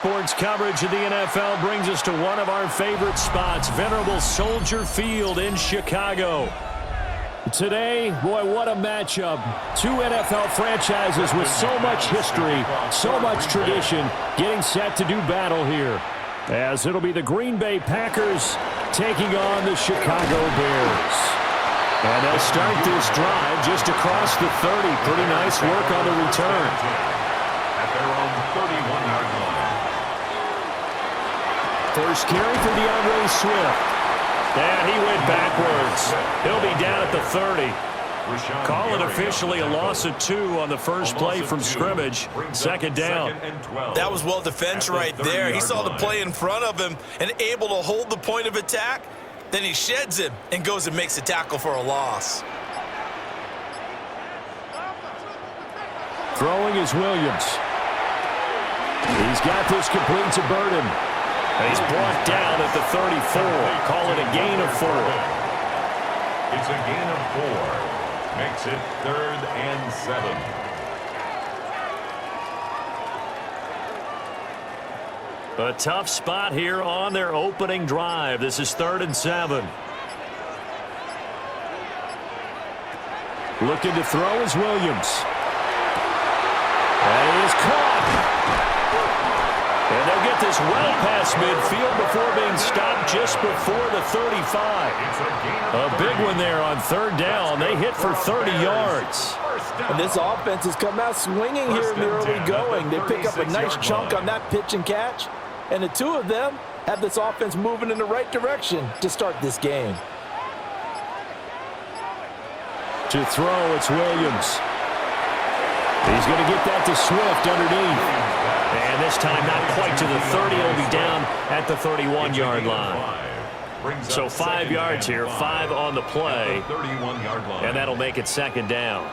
Sports coverage of the NFL brings us to one of our favorite spots, venerable Soldier Field in Chicago. Today, boy, what a matchup. Two NFL franchises with so much history, so much tradition, getting set to do battle here. As it'll be the Green Bay Packers taking on the Chicago Bears. And they'll start this drive just across the 30. Pretty nice work on the return. At their own 31-yard line. First carry for DeAndre Swift. And he went backwards. He'll be down at the 30. Call it officially a loss of 2 on the first play from scrimmage. Second down. That was well defense right there. He saw the play in front of him and able to hold the point of attack. Then he sheds him and goes and makes a tackle for a loss. Throwing is Williams. He's got this complete to Burden. He's brought down at the 34. Call it a gain of 4. It's a gain of 4. Makes it 3rd and 7. A tough spot here on their opening drive. This is 3rd and 7. Looking to throw is Williams. That is caught. And they'll get this well past midfield before being stopped just before the 35. A big one there on 3rd down. They hit for 30 yards. And this offense has come out swinging here in the early going. They pick up a nice chunk on that pitch and catch. And the two of them have this offense moving in the right direction to start this game. To throw, it's Williams. He's going to get that to Swift underneath. And this time not quite to the 30. He'll be down at the 31-yard line. So 5 yards here, 5 on the play. And that'll make it 2nd down.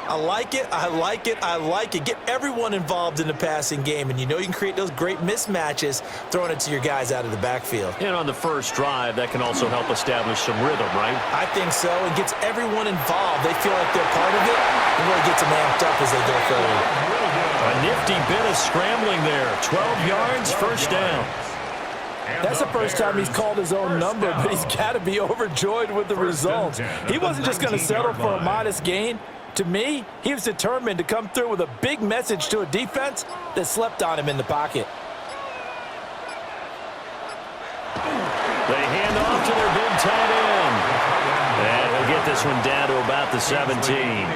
I like it, I like it, I like it. Get everyone involved in the passing game, and you know you can create those great mismatches throwing it to your guys out of the backfield. And on the first drive, that can also help establish some rhythm, right? I think so. It gets everyone involved. They feel like they're part of it, and really gets them amped up as they go forward. A nifty bit of scrambling there. 12 yards, first down. That's the first time he's called his own number, but he's got to be overjoyed with the results. He wasn't just going to settle for a modest gain. To me, he was determined to come through with a big message to a defense that slept on him in the pocket. They hand off to their big tight end. And he'll get this one down to about the 17.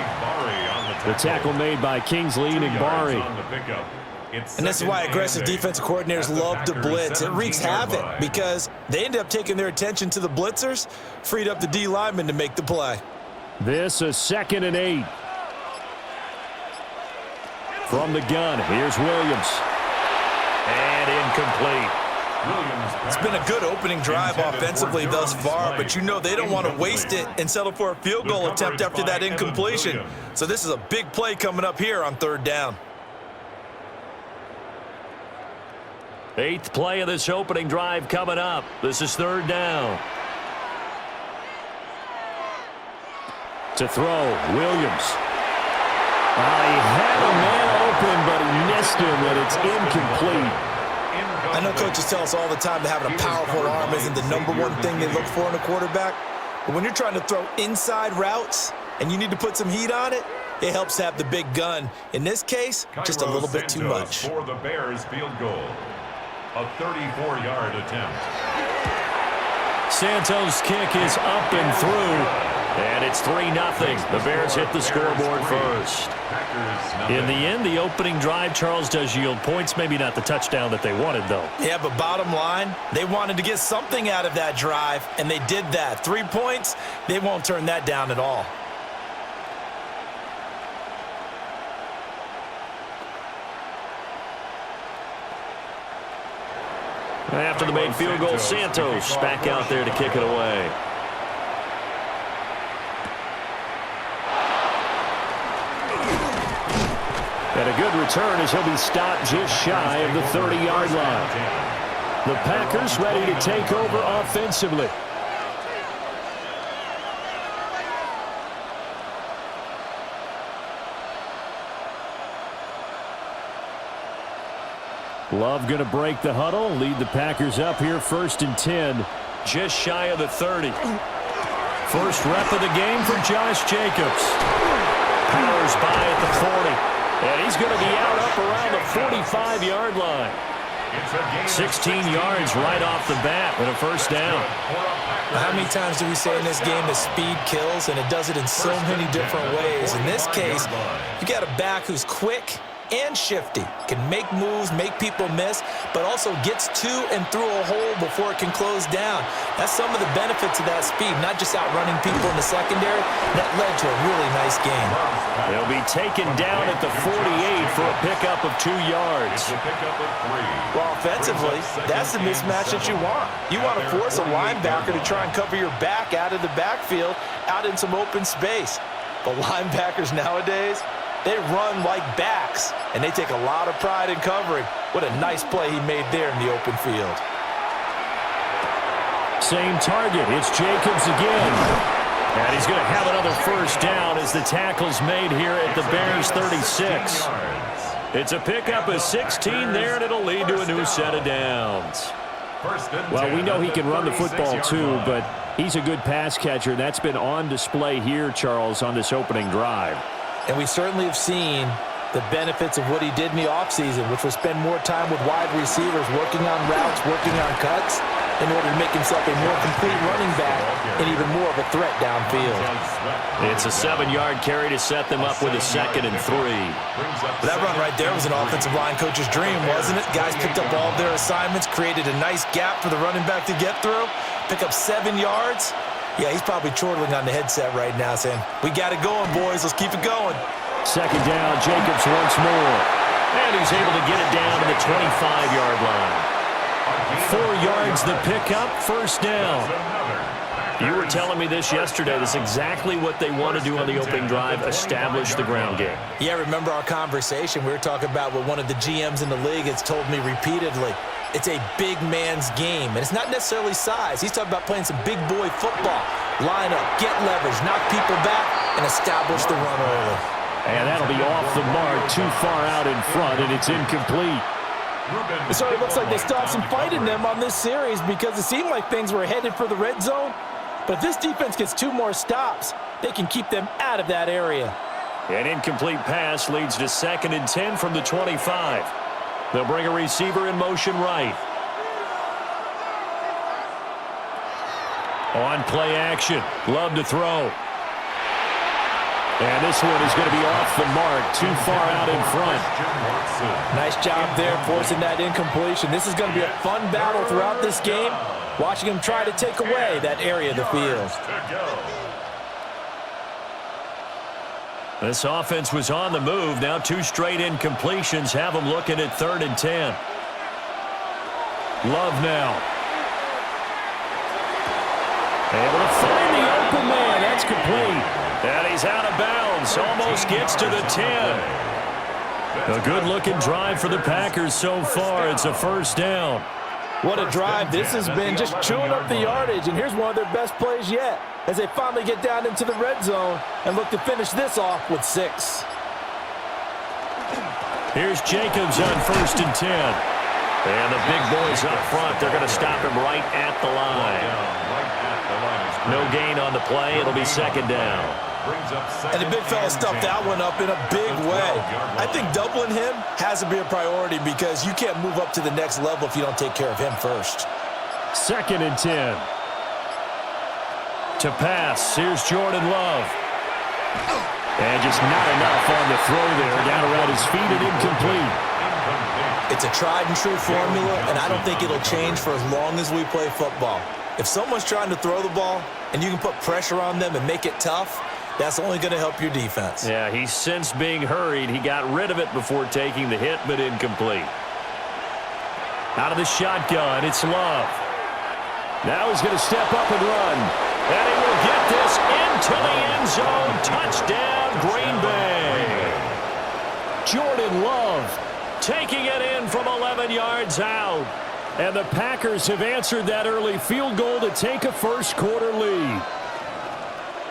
The tackle made by Kingsley Enagbare. And this is why aggressive defensive coordinators love to blitz. It wreaks havoc because they end up taking their attention to the blitzers, freed up the D lineman to make the play. This is 2nd and 8. From the gun, here's Williams. And incomplete. It's been a good opening drive offensively thus far, but you know they don't want to waste it and settle for a field goal attempt after that incompletion. So this is a big play coming up here on 3rd down. 8th play of this opening drive coming up. This is 3rd down. To throw, Williams. He had a man open, but he missed him, and it's incomplete. I know coaches tell us all the time that having a powerful arm isn't the #1 thing they look for in a quarterback. But when you're trying to throw inside routes and you need to put some heat on it, it helps to have the big gun. In this case, just a little bit too much. For the Bears field goal. A 34-yard attempt. Santos' kick is up and through. And it's 3-0. The Bears hit the scoreboard first. In the end, the opening drive, Charles, does yield points. Maybe not the touchdown that they wanted, though. Yeah, but bottom line, they wanted to get something out of that drive, and they did that. 3 points, they won't turn that down at all. After the made field goal, Santos back out there to kick it away. And a good return as he'll be stopped just shy of the 30-yard line. The Packers ready to take over offensively. Love going to break the huddle, lead the Packers up here 1st and 10, just shy of the 30. First rep of the game for Josh Jacobs. Powers by at the 40. And he's going to be out up around the 45-yard line. 16 yards right off the bat and a first down. How many times do we say in this game that speed kills, and it does it in so many different ways? In this case, you got a back who's quick and shifty, can make moves, make people miss, but also gets to and through a hole before it can close down. That's some of the benefits of that speed, not just outrunning people in the secondary. That led to a really nice game. He'll be taken down at the 48 for a pickup of 2 yards. Well, offensively, that's the mismatch that you want. You want to force a linebacker to try and cover your back out of the backfield, out in some open space. But linebackers nowadays, they run like backs, and they take a lot of pride in covering. What a nice play he made there in the open field. Same target. It's Jacobs again. And he's going to have another first down as the tackle's made here at the Bears 36. It's a pickup of 16 there, and it'll lead to a new set of downs. Well, we know he can run the football too, but he's a good pass catcher. That's been on display here, Charles, on this opening drive. And we certainly have seen the benefits of what he did in the offseason, which was spend more time with wide receivers, working on routes, working on cuts, in order to make himself a more complete running back and even more of a threat downfield. It's a 7-yard carry to set them up with a 2nd and 3. That run right there was an offensive line coach's dream, wasn't it? Guys picked up all of their assignments, created a nice gap for the running back to get through, pick up 7 yards. Yeah, he's probably chortling on the headset right now saying, we got it going, boys. Let's keep it going. 2nd down, Jacobs once more. And he's able to get it down to the 25-yard line. 4 yards the pickup, first down. You were telling me this yesterday. This is exactly what they want to do on the opening drive, establish the ground game. Yeah, remember our conversation. We were talking about what one of the GMs in the league has told me repeatedly. It's a big man's game, and it's not necessarily size. He's talking about playing some big boy football. Line up, get leverage, knock people back, and establish the run early. And that'll be off the mark, too far out in front, and it's incomplete. It sort of looks like they still have some fight in them on this series because it seemed like things were headed for the red zone. But if this defense gets 2 more stops, they can keep them out of that area. An incomplete pass leads to 2nd and 10 from the 25. They'll bring a receiver in motion right. On play action. Love to throw. And this one is going to be off the mark, too far out in front. Nice job there forcing that incompletion. This is going to be a fun battle throughout this game, watching him try to take away that area of the field. This offense was on the move. Now 2 straight incompletions have them looking at 3rd and 10. Love now. Able to find the open man. That's complete. And he's out of bounds. Almost gets to the 10. A good-looking drive for the Packers so far. It's a first down. What a drive. This has been just chewing up the yardage. And here's one of their best plays yet as they finally get down into the red zone and look to finish this off with 6. Here's Jacobs on 1st and 10. And the big boys up front, they're going to stop him right at the line. No gain on the play. It'll be 2nd down. And the big fella stuffed that one up in a big way. I think doubling him has to be a priority because you can't move up to the next level if you don't take care of him first. 2nd and 10. To pass, here's Jordan Love. And just not enough on the throw there. Down around his feet and incomplete. It's a tried and true formula, and I don't think it'll change for as long as we play football. If someone's trying to throw the ball and you can put pressure on them and make it tough, that's only going to help your defense. Yeah, he's since being hurried. He got rid of it before taking the hit, but incomplete. Out of the shotgun, it's Love. Now he's going to step up and run. And he will get this into the end zone. Touchdown, Green Bay. Jordan Love taking it in from 11 yards out. And the Packers have answered that early field goal to take a first-quarter lead.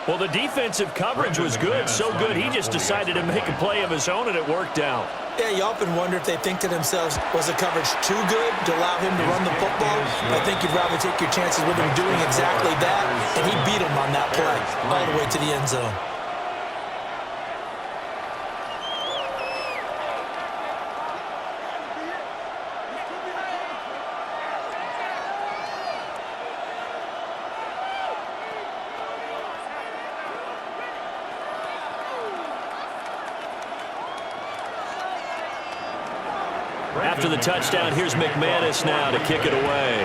Well, the defensive coverage was good, so good he just decided to make a play of his own, and it worked out. Yeah, you often wonder if they think to themselves, was the coverage too good to allow him to run the football? I think you'd rather take your chances with him doing exactly that, and he beat him on that play all the way to the end zone. After the touchdown, here's McManus now to kick it away.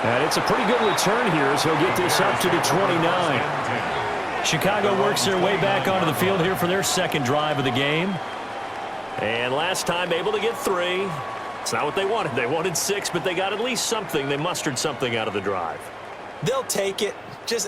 And it's a pretty good return here as he'll get this up to the 29. Chicago works their way back onto the field here for their second drive of the game. And last time able to get 3. It's not what they wanted. They wanted 6, but they got at least something. They mustered something out of the drive. They'll take it.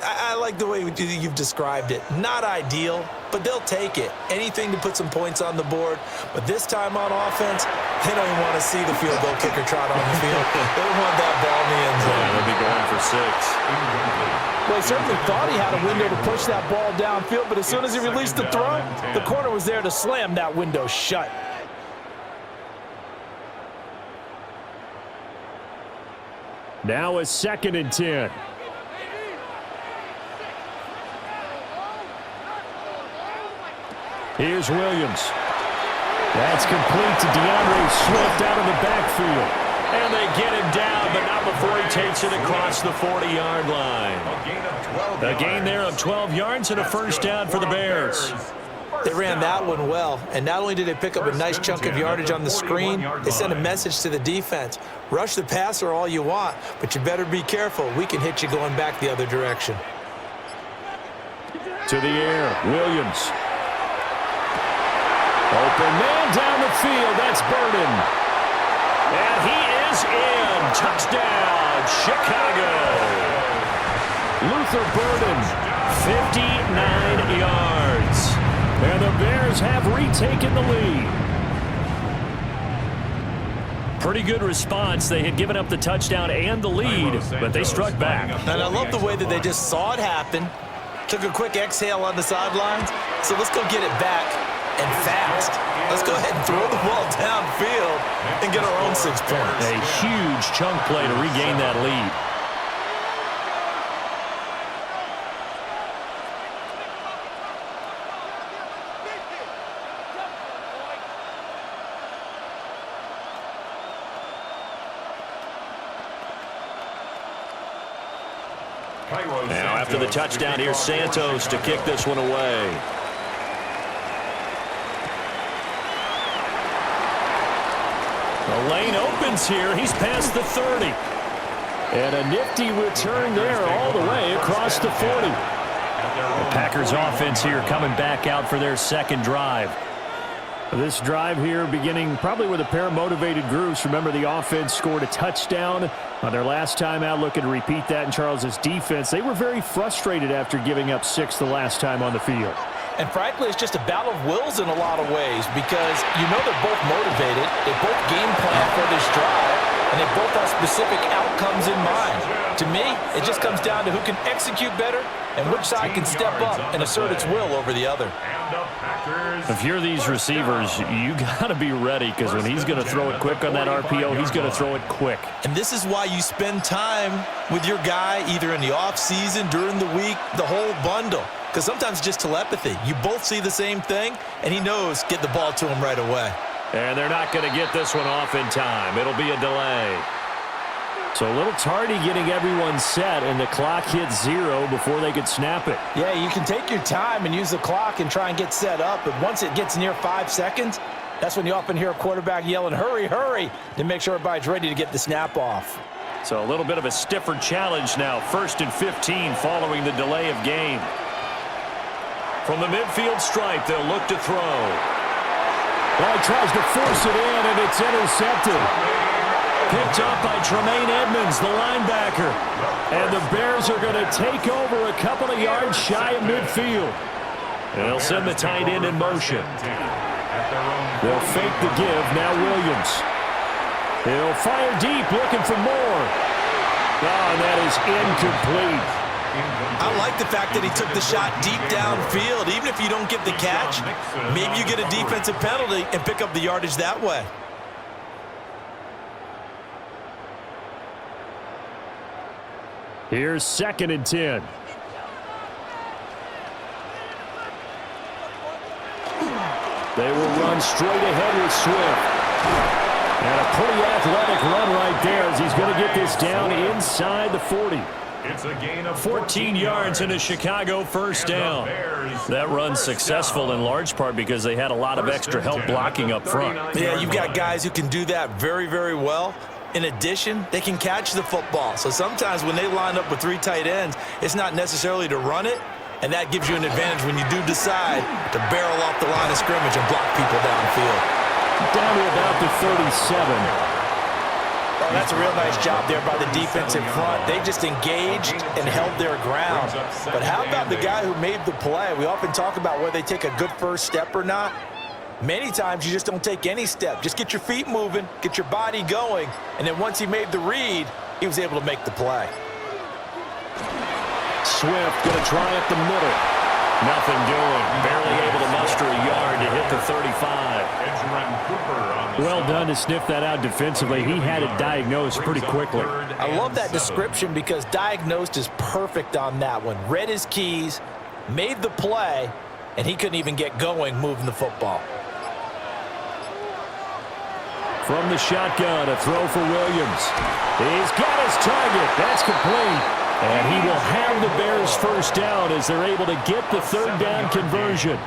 I like the way you've described it. Not ideal, but they'll take it. Anything to put some points on the board. But this time on offense, they don't even want to see the field goal kicker trot on the field. They want that ball in the end zone. Yeah, they'll be going for 6. Well, he certainly thought he had a window to push that ball downfield, but as soon as he released the throw, the corner was there to slam that window shut. Now a 2nd and 10. Here's Williams. That's complete to DeAndre Swift out of the backfield. And they get him down, but not before he takes it across the 40-yard line. A gain there of 12 yards and a first down for the Bears. They ran that one well, and not only did they pick up a nice chunk of yardage on the screen, they sent a message to the defense. Rush the passer all you want, but you better be careful. We can hit you going back the other direction. To the air, Williams. Open man down the field. That's Burden. And he is in. Touchdown, Chicago. Luther Burden, 59 yards. And the Bears have retaken the lead. Pretty good response. They had given up the touchdown and the lead, but they struck back. And I love the way that they just saw it happen, took a quick exhale on the sidelines. So let's go get it back. And fast. Let's go ahead and throw the ball downfield and get our own 6 points. A huge chunk play to regain that lead. Now after the touchdown, here's Santos to kick this one away. The lane opens here. He's past the 30. And a nifty return there all the way across the 40. The Packers offense here coming back out for their second drive. This drive here beginning probably with a pair of motivated groups. Remember, the offense scored a touchdown on their last time out, looking to repeat that in Charles's defense. They were very frustrated after giving up 6 the last time on the field. And frankly, it's just a battle of wills in a lot of ways because you know they're both motivated. They both game plan for this drive, and they both have specific outcomes in mind. To me, it just comes down to who can execute better and which side can step up and assert its will over the other. If you're these receivers, you got to be ready because when he's going to throw it quick on that RPO, he's going to throw it quick. And this is why you spend time with your guy either in the offseason, during the week, the whole bundle. Because sometimes it's just telepathy. You both see the same thing, and he knows get the ball to him right away. And they're not going to get this one off in time. It'll be a delay. So a little tardy getting everyone set, and the clock hits 0 before they could snap it. Yeah, you can take your time and use the clock and try and get set up, but once it gets near 5 seconds, that's when you often hear a quarterback yelling, hurry, hurry, to make sure everybody's ready to get the snap off. So a little bit of a stiffer challenge now. 1st and 15 following the delay of game. From the midfield stripe, they'll look to throw. Well, he tries to force it in, and it's intercepted. Picked up by Tremaine Edmonds, the linebacker. And the Bears are going to take over a couple of yards shy of midfield. They'll send the tight end in motion. They'll fake the give. Now Williams. He'll fire deep, looking for more. Oh, and that is incomplete. I like the fact that he took the shot deep downfield. Even if you don't get the catch, maybe you get a defensive penalty and pick up the yardage that way. Here's 2nd and 10. They will run straight ahead with Swift. And a pretty athletic run right there as he's going to get this down inside the 40. It's a gain of 14 yards and a Chicago first down. That run's successful in large part because they had a lot of extra help blocking up front. Yeah, you've got guys who can do that very, very well. In addition, they can catch the football. So sometimes when they line up with 3 tight ends, it's not necessarily to run it, and that gives you an advantage when you do decide to barrel off the line of scrimmage and block people downfield. Down to about the 37. Oh, that's a real nice job there by the defensive front. They just engaged and held their ground. But how about the guy who made the play? We often talk about whether they take a good first step or not. Many times you just don't take any step. Just get your feet moving, get your body going, and then once he made the read, he was able to make the play. Swift going to try up the middle. Nothing doing. Barely able to muster a yard to hit the 35. Well done to sniff that out defensively. He had it diagnosed pretty quickly. I love that description because diagnosed is perfect on that one. Read his keys, made the play, and he couldn't even get going moving the football. From the shotgun, a throw for Williams. He's got his target. That's complete. And he will have the Bears first down as they're able to get the 3rd down conversion.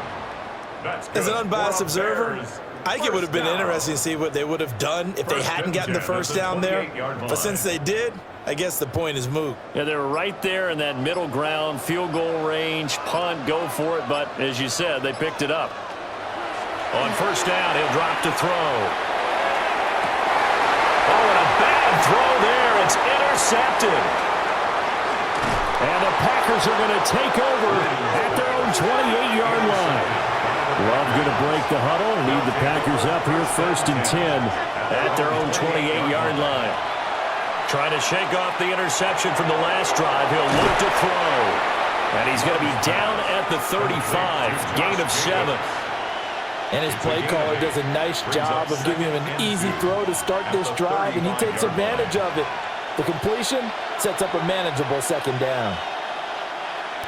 As an unbiased observer, I think it would have been interesting to see what they would have done if they hadn't gotten the first down there. But since they did, I guess the point is moot. Yeah, they were right there in that middle ground, field goal range, punt, go for it. But as you said, they picked it up. On first down, he'll drop to throw. Oh, and a bad throw there. It's intercepted. And the Packers are going to take over at their own 28-yard line. Love going to break the huddle and lead the Packers up here 1st and 10 at their own 28-yard line. Trying to shake off the interception from the last drive. He'll look to throw. And he's going to be down at the 35. Gain of 7. And his play caller does a nice job of giving him an easy throw to start this drive, and he takes advantage of it. The completion sets up a manageable 2nd down.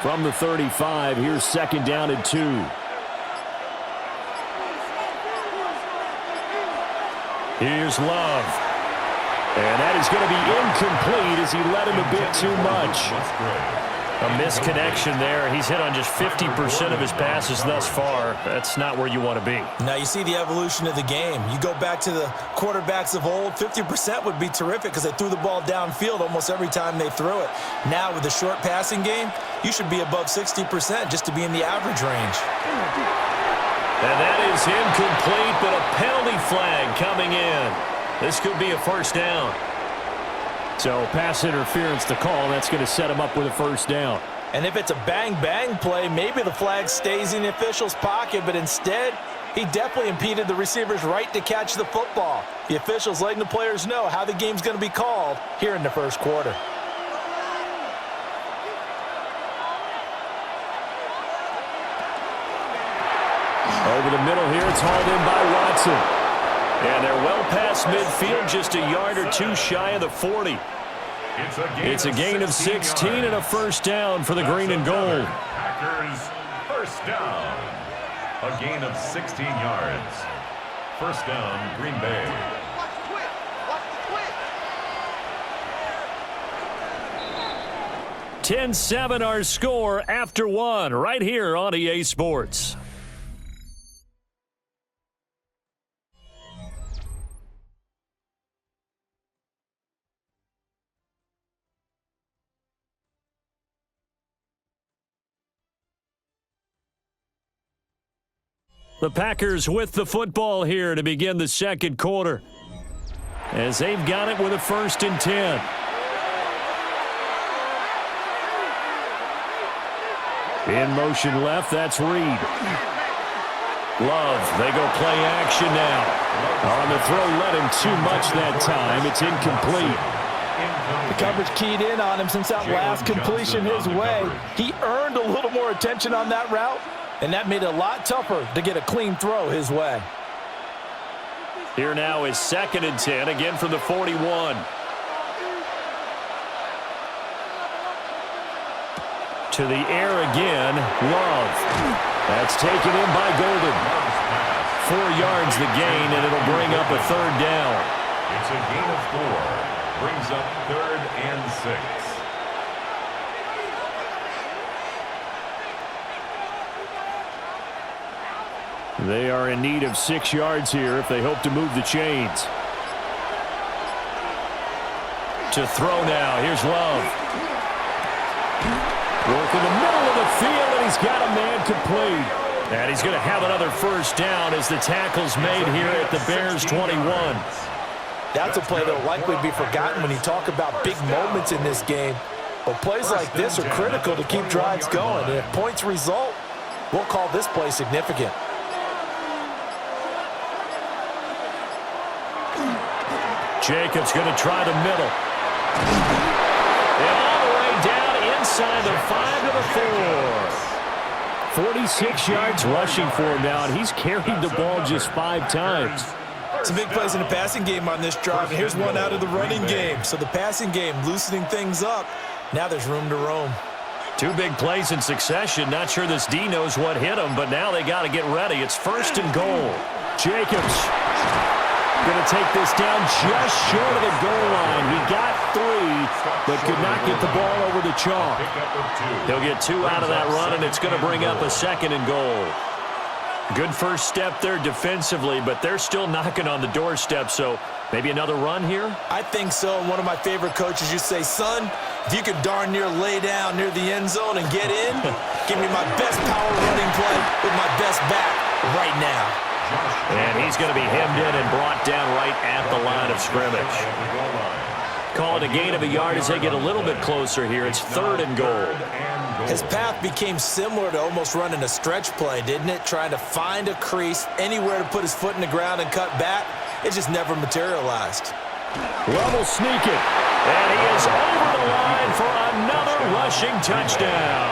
From the 35, here's 2nd down and 2. Here's Love. And that is going to be incomplete as he led him a bit too much. A misconnection there. He's hit on just 50% of his passes thus far. That's not where you want to be. Now you see the evolution of the game. You go back to the quarterbacks of old, 50% would be terrific because they threw the ball downfield almost every time they threw it. Now with the short passing game, you should be above 60% just to be in the average range. And that is incomplete, but a penalty flag coming in. This could be a first down. So pass interference to call. That's going to set him up with a first down. And if it's a bang-bang play, maybe the flag stays in the official's pocket, but instead, he definitely impeded the receiver's right to catch the football. The officials letting the players know how the game's going to be called here in the first quarter. Over the middle here, it's hauled in by Watson. And they're well past midfield, just a yard or two shy of the 40. It's a gain of 16 and a first down for the green and gold. Packers first down. A gain of 16 yards. First down, Green Bay. Watch 10-7 our score after 1 right here on EA Sports. The Packers with the football here to begin the second quarter, as they've got it with a 1st and 10. In motion left, that's Reed. Love, they go play action now. On the throw, let him too much that time. It's incomplete. The coverage keyed in on him since that last completion his way. He earned a little more attention on that route, and that made it a lot tougher to get a clean throw his way. Here now is 2nd and 10, again from the 41. To the air again, Love. That's taken in by Golden. 4 yards the gain, and it'll bring up a 3rd down. It's a gain of 4. Brings up 3rd and 6. They are in need of 6 yards here if they hope to move the chains. To throw now, here's Love. Working the middle of the field, and he's got a man complete. And he's going to have another 1st down as the tackle's made here at the Bears' 21. That's a play that will likely be forgotten when you talk about big moments in this game. But plays like this are critical to keep drives going. And if points result, we'll call this play significant. Jacobs going to try the middle. And all the way down inside the 5 to the 4. 46 yards rushing for him now, and he's carried the ball just 5 times. Some big plays in the passing game on this drive, and here's one out of the running game. So the passing game loosening things up. Now there's room to roam. 2 big plays in succession. Not sure this D knows what hit him, but now they got to get ready. It's 1st and goal. Jacobs going to take this down just short of the goal line. He got 3, but could not get the ball over the chalk. He'll get 2 out of that run, and it's going to bring up a 2nd and goal. Good first step there defensively, but they're still knocking on the doorstep, so maybe another run here? I think so. And one of my favorite coaches used to say, son, if you could darn near lay down near the end zone and get in, give me my best power running play with my best back right now. And he's going to be hemmed in and brought down right at the line of scrimmage. Call it a gain of a yard as they get a little bit closer here. It's 3rd and goal. His path became similar to almost running a stretch play, didn't it? Trying to find a crease, anywhere to put his foot in the ground and cut back. It just never materialized. Love will sneak it. And he is over the line for another rushing touchdown.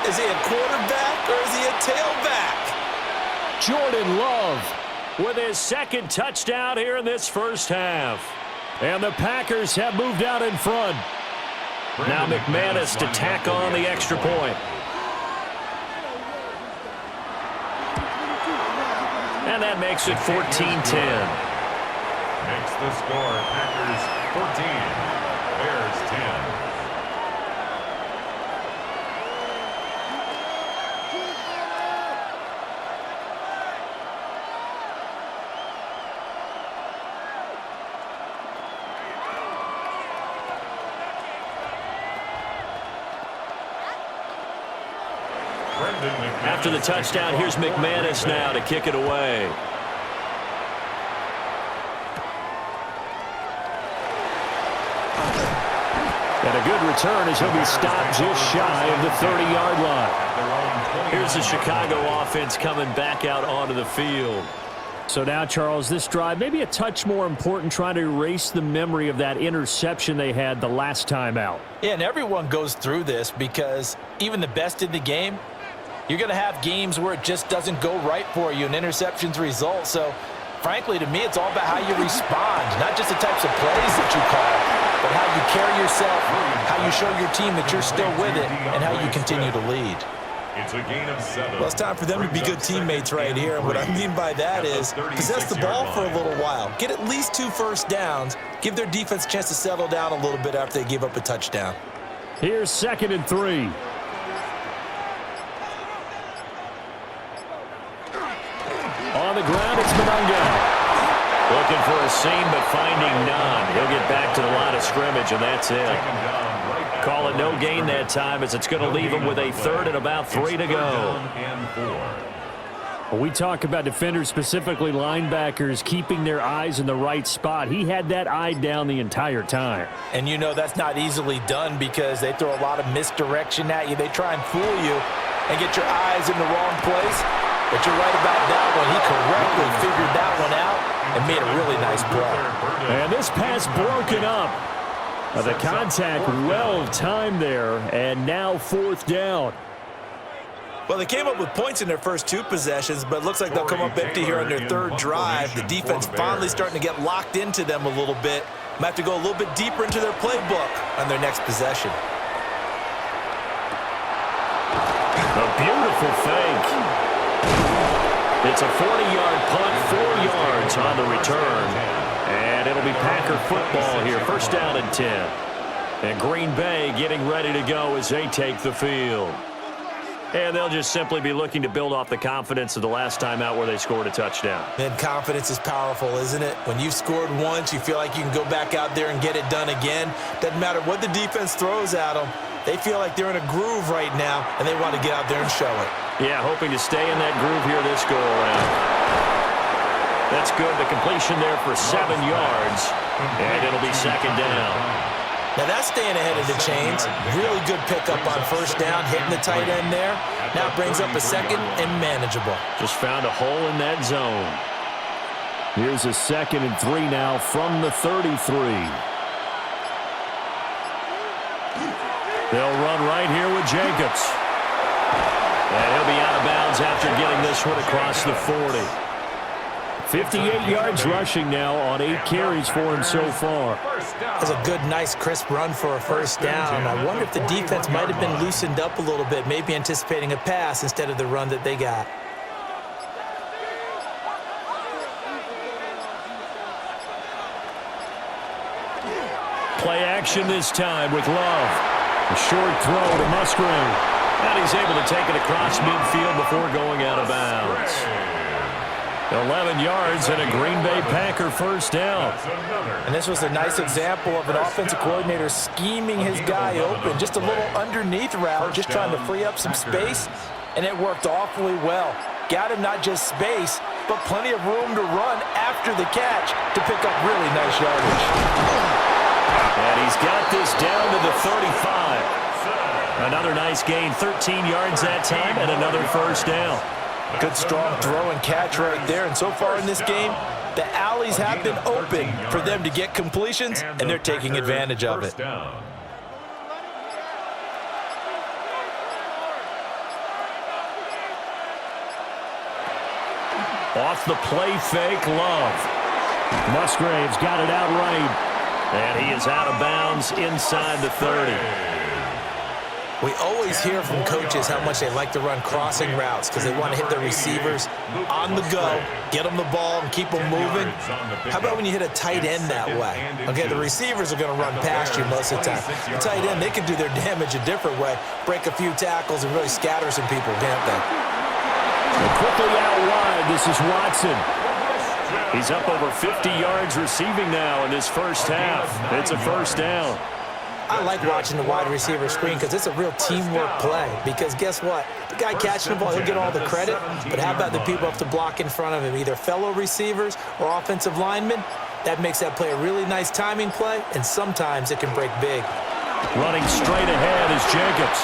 Is he a quarterback or is he a tailback? Jordan Love with his 2nd touchdown here in this 1st half. And the Packers have moved out in front. Now McManus to tack on the extra point. And that makes it 14-10. Makes the score Packers 14, Bears 10. After the touchdown, here's McManus now to kick it away. And a good return as he'll be stopped just shy of the 30-yard line. Here's the Chicago offense coming back out onto the field. So now, Charles, this drive maybe a touch more important, trying to erase the memory of that interception they had the last time out. Yeah, and everyone goes through this because even the best in the game, you're going to have games where it just doesn't go right for you and interceptions result. So, frankly, to me, it's all about how you respond, not just the types of plays that you call, but how you carry yourself, how you show your team that you're still with it, and how you continue to lead. It's a gain of 7. Well, it's time for them to be good teammates right here. And what I mean by that is possess the ball for a little while. Get at least 2 first downs. Give their defense a chance to settle down a little bit after they give up a touchdown. Here's 2nd and 3. On the ground, it's Monunga. Looking for a seam, but finding none. He'll get back to the line of scrimmage, and that's it. Call it no gain that time as it's going to leave him with a 3rd and about 3 to go. When we talk about defenders, specifically linebackers, keeping their eyes in the right spot, he had that eye down the entire time. And you know that's not easily done because they throw a lot of misdirection at you. They try and fool you and get your eyes in the wrong place. But you're right about that one. He correctly figured that one out and made a really nice play. And this pass broken up. The contact well timed there, and now 4th down. Well, they came up with points in their first 2 possessions, but it looks like they'll come up empty here on their 3rd drive. The defense finally starting to get locked into them a little bit. Might have to go a little bit deeper into their playbook on their next possession. A beautiful fake. It's a 40-yard punt, 4 yards on the return. And it'll be Packer football here, 1st down and 10. And Green Bay getting ready to go as they take the field. And they'll just simply be looking to build off the confidence of the last time out where they scored a touchdown. And confidence is powerful, isn't it? When you've scored once, you feel like you can go back out there and get it done again. Doesn't matter what the defense throws at them. They feel like they're in a groove right now, and they want to get out there and show it. Yeah, hoping to stay in that groove here this go-around. That's good. The completion there for 7 yards, and it'll be 2nd down. Now that's staying ahead of the chains. Really good pickup on 1st down, hitting the tight end there. Now brings up a 2nd and manageable. Just found a hole in that zone. Here's a 2nd and 3 now from the 33. They'll run right here with Jacobs. And he'll be out of bounds after getting this one across the 40. 58 yards rushing now on 8 carries for him so far. That's a good, nice, crisp run for a 1st down. I wonder if the defense might have been loosened up a little bit, maybe anticipating a pass instead of the run that they got. Play action this time with Love. A short throw to Musgrave. And he's able to take it across midfield before going out of bounds. 11 yards and a Green Bay Packer 1st down. And this was a nice example of an offensive coordinator scheming his guy open. Just a little underneath route, just trying to free up some space, and it worked awfully well. Got him not just space, but plenty of room to run after the catch to pick up really nice yardage. And he's got this down to the 35. Another nice gain, 13 yards that time, and another 1st down. Good strong throw and catch right there. And so far in this game, the alleys have been open for them to get completions, and they're taking advantage of it. Off the play fake, Love. Musgrave's got it outright. And he is out of bounds inside the 30. We always hear from coaches how much they like to run crossing routes because they want to hit their receivers on the go, get them the ball, and keep them moving. How about when you hit a tight end that way? Okay, the receivers are going to run past you most of the time. The tight end, they can do their damage a different way, break a few tackles, and really scatter some people, can't they? Quickly out wide, this is Watson. He's up over 50 yards receiving now in this 1st half. It's a 1st down. I like watching the wide receiver screen because it's a real teamwork play. Because guess what? The guy catching the ball, he'll get all the credit. But how about the people up to block in front of him, either fellow receivers or offensive linemen? That makes that play a really nice timing play, and sometimes it can break big. Running straight ahead is Jacobs.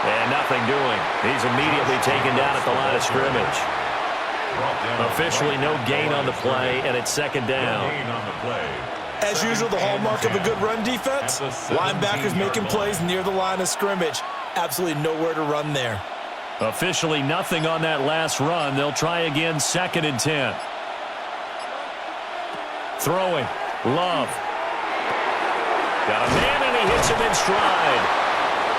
And nothing doing. He's immediately taken down at the line of scrimmage. Officially no gain on the play, and it's 2nd down. As usual, the hallmark of a good run defense, linebackers making plays near the line of scrimmage. Absolutely nowhere to run there. Officially nothing on that last run. They'll try again, 2nd and 10. Throwing. Love. Got a man, and he hits him in stride.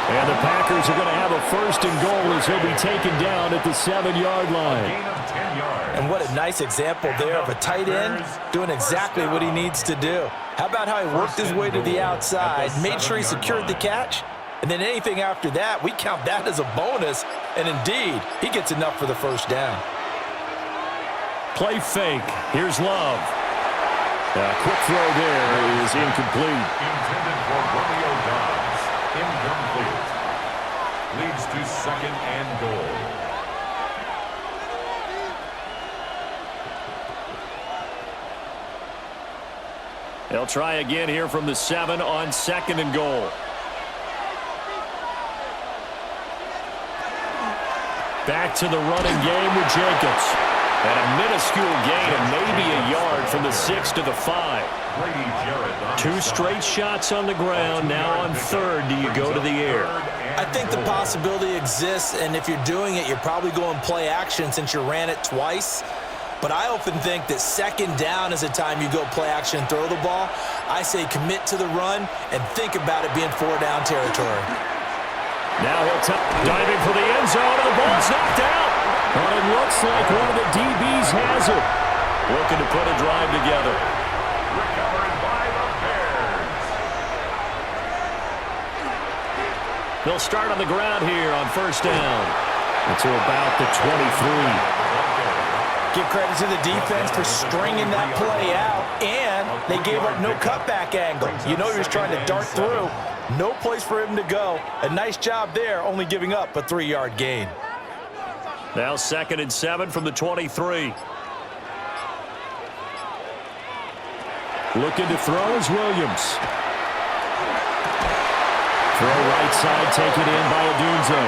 And the Packers are going to have a 1st and goal as he'll be taken down at the 7-yard line. And what a nice example there of a tight end doing exactly what he needs to do. How about how he worked his way to the outside, made sure he secured the catch, and then anything after that, we count that as a bonus. And indeed, he gets enough for the 1st down. Play fake. Here's Love. A quick throw there is incomplete. Intended for Romeo Dobbs. Incomplete. Leads to 2nd and goal. They'll try again here from the 7 on 2nd and goal. Back to the running game with Jacobs. And a minute minuscule gain of maybe a yard from the 6 to the 5. 2 straight shots on the ground. Now on third, do you go to the air? I think the possibility exists, and if you're doing it, you're probably going play action since you ran it twice. But I often think that second down is a time you go play action and throw the ball. I say commit to the run and think about it being 4-down territory. Now he'll diving for the end zone, and the ball's knocked out. But it looks like one of the DBs has it. Looking to put a drive together. Recovered by the Bears. They'll start on the ground here on first down. Until about the 23. Give credit to the defense for stringing that play out, and they gave up no cutback angle. You know he was trying to dart through. No place for him to go. A nice job there, only giving up a 3-yard gain. Now 2nd and 7 from the 23. Looking to throw is Williams. Throw right side, taken in by Odunze.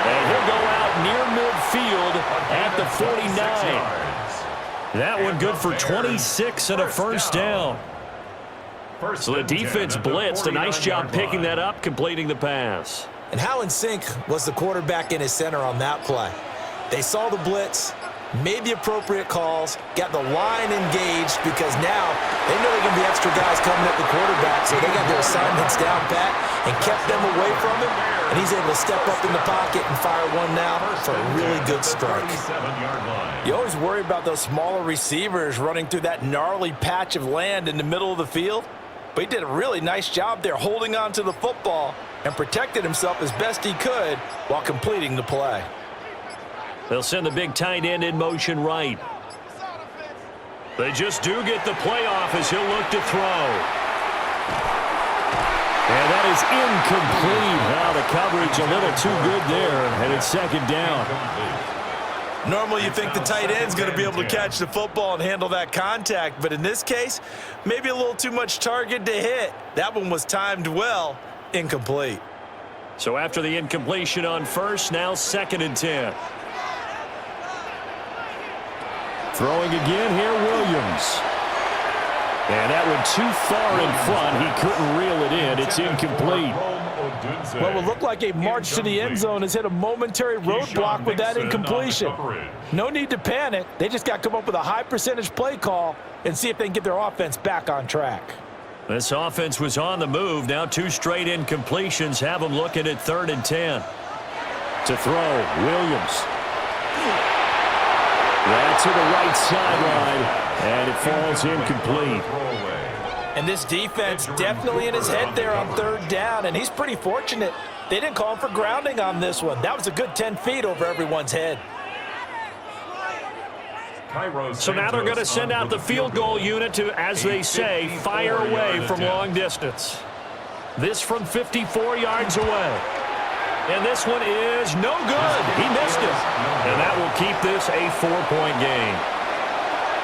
And he'll go out near midfield at the 49. That one good for 26 and a first down. So the defense blitzed. A nice job picking that up, completing the pass. And how in sync was the quarterback and his center on that play? They saw the blitz, made the appropriate calls, got the line engaged, because now they know they're going to be extra guys coming at the quarterback, so they got their assignments down pat and kept them away from him, and he's able to step up in the pocket and fire one now for a really good strike. You always worry about those smaller receivers running through that gnarly patch of land in the middle of the field, but he did a really nice job there holding on to the football and protected himself as best he could while completing the play. They'll send the big tight end in motion right. They just do get the play off as he'll look to throw. And that is incomplete. Now the coverage a little too good there, and it's 2nd down. Normally you think the tight end's going to be able to catch the football and handle that contact, but in this case, maybe a little too much target to hit. That one was timed well, incomplete. So after the incompletion on first, now 2nd and 10. Throwing again here, Williams. And that one too far in front. He couldn't reel it in. It's incomplete. Well, it will look like a march to the end zone has hit a momentary roadblock with that incompletion. No need to panic. They just got to come up with a high percentage play call and see if they can get their offense back on track. This offense was on the move. Now 2 straight incompletions have them looking at 3rd and 10. To throw, Williams. Right to the right sideline, and it falls incomplete. And this defense definitely in his head there on 3rd down, and he's pretty fortunate. They didn't call him for grounding on this one. That was a good 10 feet over everyone's head. So now they're going to send out the field goal unit to, as they say, fire away from long distance. This from 54 yards away. And this one is no good. He missed it. And that will keep this a 4-point game.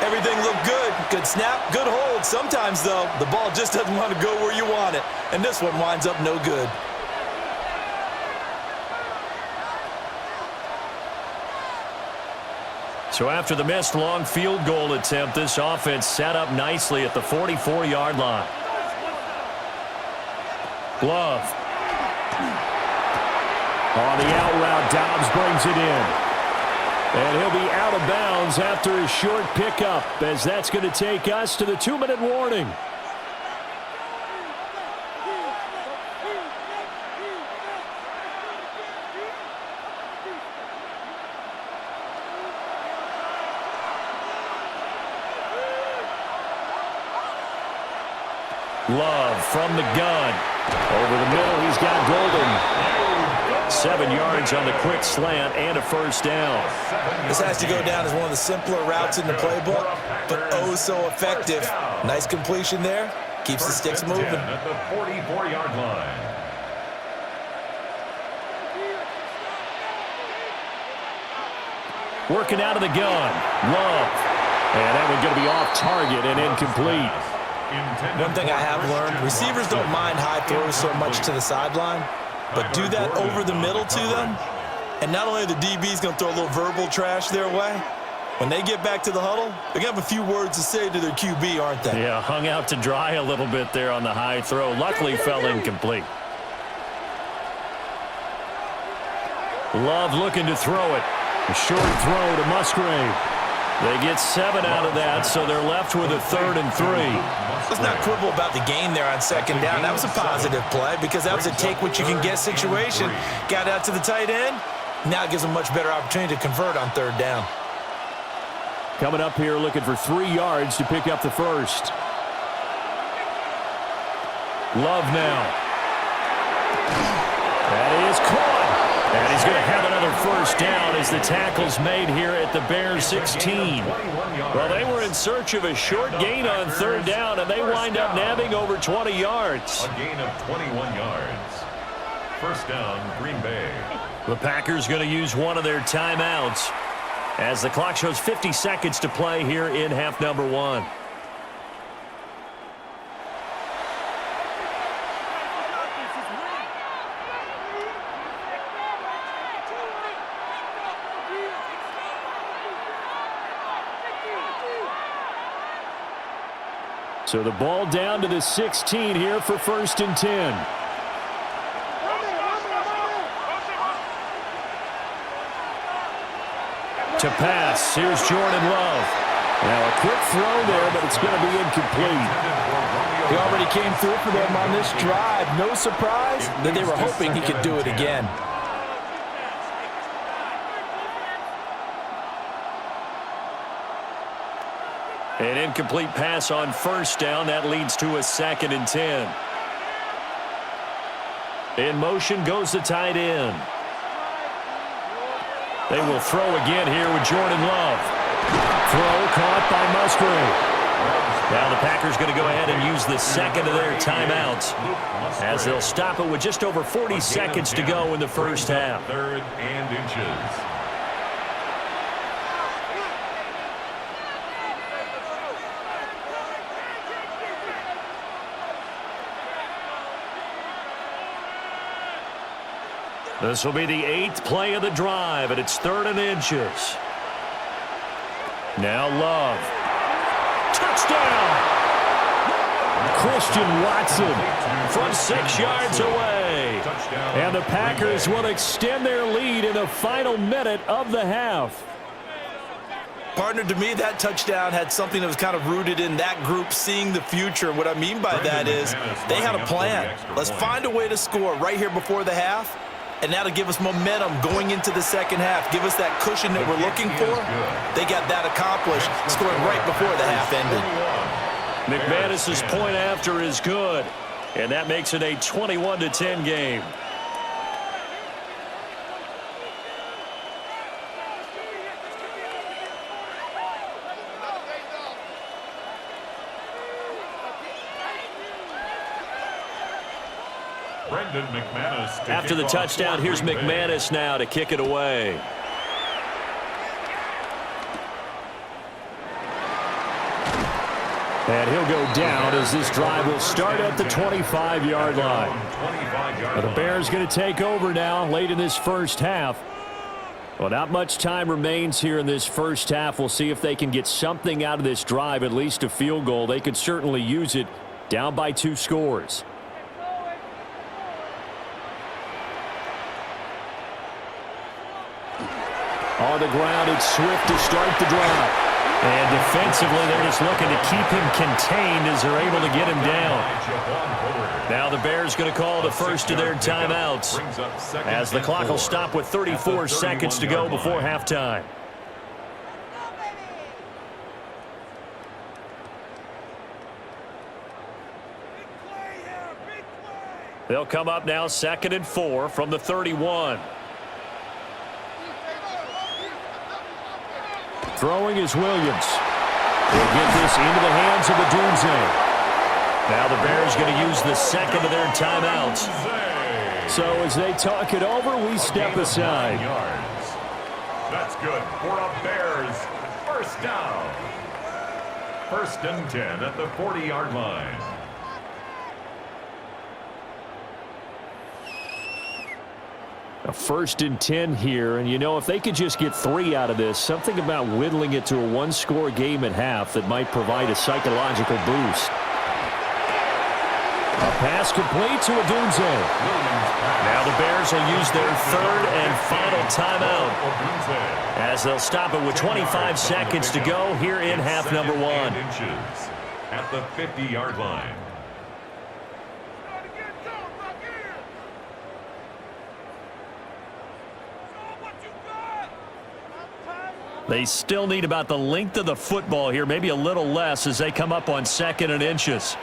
Everything looked good. Good snap, good hold. Sometimes, though, the ball just doesn't want to go where you want it. And this one winds up no good. So after the missed long field goal attempt, this offense set up nicely at the 44-yard line. Glove. On the out route, Dobbs brings it in. And he'll be out of bounds after a short pickup, as that's going to take us to the 2-minute warning. Love from the gun. Over the middle, he's got Golden. 7 yards on the quick slant and a first down. This has to go down as one of the simpler routes in the playbook, but oh so effective. Nice completion there. Keeps the sticks moving. At the 44-yard line. Working out of the gun. Love. And that one going to be off target and incomplete. One thing I have learned, receivers don't mind high throws so much to the sideline, but do that over the middle to them, and not only are the DBs going to throw a little verbal trash their way, When they get back to the huddle, they're going to have a few words to say to their QB, aren't they? Yeah, hung out to dry a little bit there on the high throw. Luckily fell incomplete. Love looking to throw it. A short throw to Musgrave. They get 7 out of that, so they're left with a 3rd and 3. Let's not quibble about the gain there on 2nd down. That was a positive play because that was a take-what-you-can-get situation. Got out to the tight end. Now it gives them a much better opportunity to convert on 3rd down. Coming up here looking for 3 yards to pick up the first. Love now. That is caught. And he's going to have another first down as the tackle's made here at the Bears 16. Well, they were in search of a short gain on 3rd down, and they wind up nabbing over 20 yards. A gain of 21 yards. First down, Green Bay. The Packers going to use one of their timeouts as the clock shows 50 seconds to play here in half number 1. So the ball down to the 16 here for 1st and 10. To pass, here's Jordan Love. Now a quick throw there, but it's going to be incomplete. He already came through for them on this drive. No surprise that they were hoping he could do it again. An incomplete pass on 1st down. That leads to a 2nd and 10. In motion goes the tight end. They will throw again here with Jordan Love. Throw caught by Musgrave. Now the Packers going to go ahead and use the 2nd of their timeouts as they'll stop it with just over 40 seconds to go in the first half. 3rd and inches. This will be the 8th play of the drive, and it's 3rd and inches. Now Love. Touchdown! Christian Watson from 6 yards away. And the Packers will extend their lead in the final minute of the half. Partner, to me, that touchdown had something that was kind of rooted in that group seeing the future. What I mean by that is they had a plan. Let's find a way to score right here before the half. And that'll give us momentum going into the second half. Give us that cushion that we're looking for. They got that accomplished, scoring right before the half ended. McManus's point after is good, and that makes it a 21-10 game. After the touchdown, here's McManus now to kick it away. And he'll go down as this drive will start at the 25-yard line. But the Bears going to take over now late in this first half. Well, not much time remains here in this first half. We'll see if they can get something out of this drive, at least a field goal. They could certainly use it down by 2 scores. On the ground, it's Swift to start the drive. And defensively, they're just looking to keep him contained as they're able to get him down. Now the Bears going to call the first of their timeouts as the clock will stop with 34 seconds to go before halftime. They'll come up now 2nd and 4 from the 31. Throwing is Williams. They'll get this into the hands of Odunze. Now the Bears going to use the 2nd of their timeouts. So as they talk it over, we step aside. That's good for a Bears first down. 1st and 10 at the 40-yard line. A 1st and 10 here, and you know, if they could just get 3 out of this, something about whittling it to a one-score game at half that might provide a psychological boost. A pass complete to Odunze. Now the Bears will use their 3rd and final timeout as they'll stop it with 25 seconds to go here in half number 1. At the 50-yard line. They still need about the length of the football here, maybe a little less as they come up on 2nd and inches.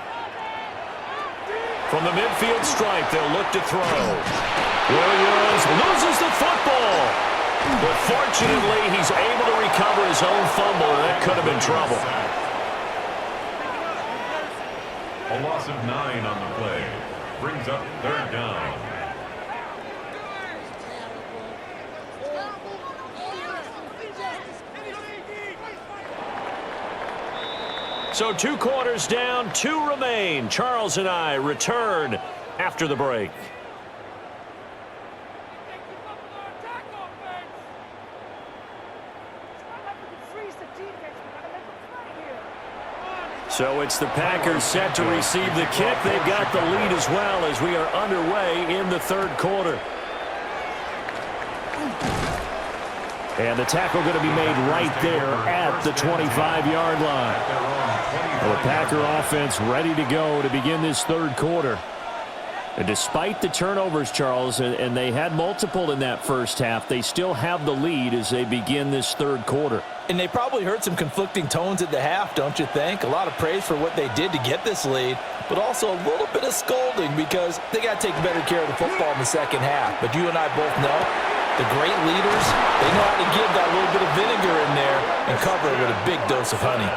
From the midfield stripe, they'll look to throw. Williams loses the football. But fortunately, he's able to recover his own fumble, and that could have been trouble. A loss of 9 on the play. Brings up 3rd down. So 2 quarters down, 2 remain. Charles and I return after the break. So it's the Packers set to receive the kick. They've got the lead as well as we are underway in the 3rd quarter. And the tackle going to be made right there at the 25-yard line. The Packer offense ready to go to begin this 3rd quarter. And despite the turnovers, Charles, and they had multiple in that first half, they still have the lead as they begin this 3rd quarter. And they probably heard some conflicting tones at the half, don't you think? A lot of praise for what they did to get this lead, but also a little bit of scolding because they got to take better care of the football in the 2nd half. But you and I both know the great leaders, they know how to give that little bit of vinegar in there and cover it with a big dose of honey.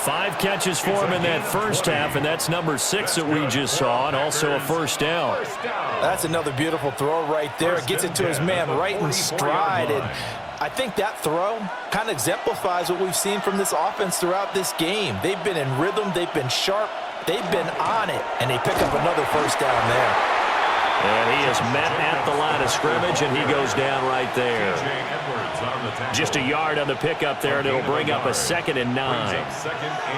5 catches for him in that first half, and that's number 6 that we just saw, and also a 1st down. That's another beautiful throw right there. It gets it to his man right in stride, and I think that throw kind of exemplifies what we've seen from this offense throughout this game. They've been in rhythm, they've been sharp, they've been on it, and they pick up another 1st down there. And he is met at the line of scrimmage, and he goes down right there. Just a yard on the pickup there, and it'll bring up a 2nd and 9.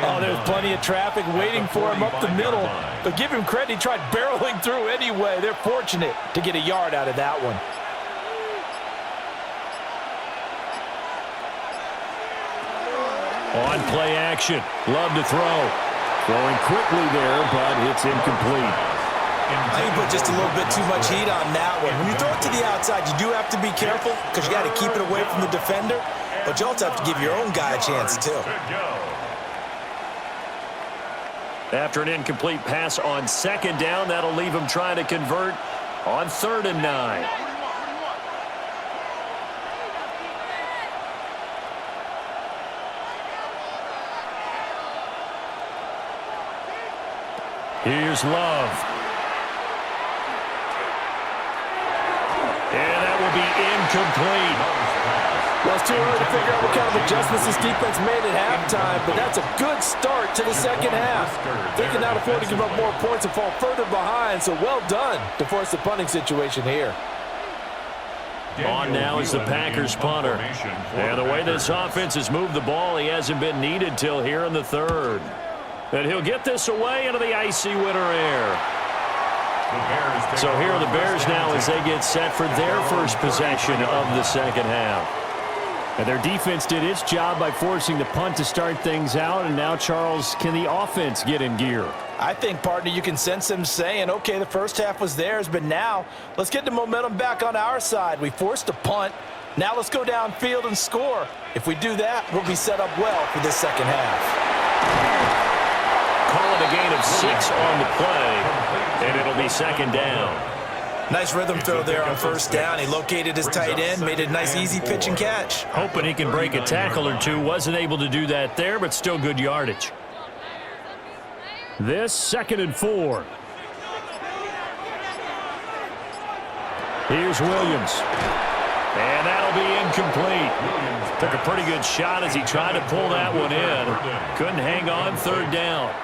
Oh, there's plenty of traffic waiting for him up the middle. But give him credit, he tried barreling through anyway. They're fortunate to get a yard out of that one. On play action. Love to throw. Throwing quickly there, but it's incomplete. I think you put just a little bit too much heat on that one. When you throw it to the outside, you do have to be careful because you got to keep it away from the defender, but you also have to give your own guy a chance too. After an incomplete pass on 2nd down, that'll leave him trying to convert on 3rd and 9. Here's Love. And that will be incomplete. Well, it's too early to figure out what kind of adjustments this defense made at halftime, but that's a good start to the 2nd half. They can now afford to give up more points and fall further behind, so well done to force the punting situation here. On now is the Packers punter. And the way this offense has moved the ball, he hasn't been needed till here in the 3rd. And he'll get this away into the icy winter air. So here are the Bears now as they get set for their first possession of the 2nd half. And their defense did its job by forcing the punt to start things out, and now, Charles, can the offense get in gear? I think, partner, you can sense them saying, okay, the first half was theirs, but now let's get the momentum back on our side. We forced a punt. Now let's go downfield and score. If we do that, we'll be set up well for this 2nd half. Calling a gain of 6 on the play, and it'll be 2nd down. Nice rhythm throw there on 1st down. He located his tight end, made a nice easy pitch and catch. Hoping he can break a tackle or two. Wasn't able to do that there, but still good yardage. This 2nd and 4. Here's Williams. And that'll be incomplete. Took a pretty good shot as he tried to pull that one in. Couldn't hang on. 3rd down.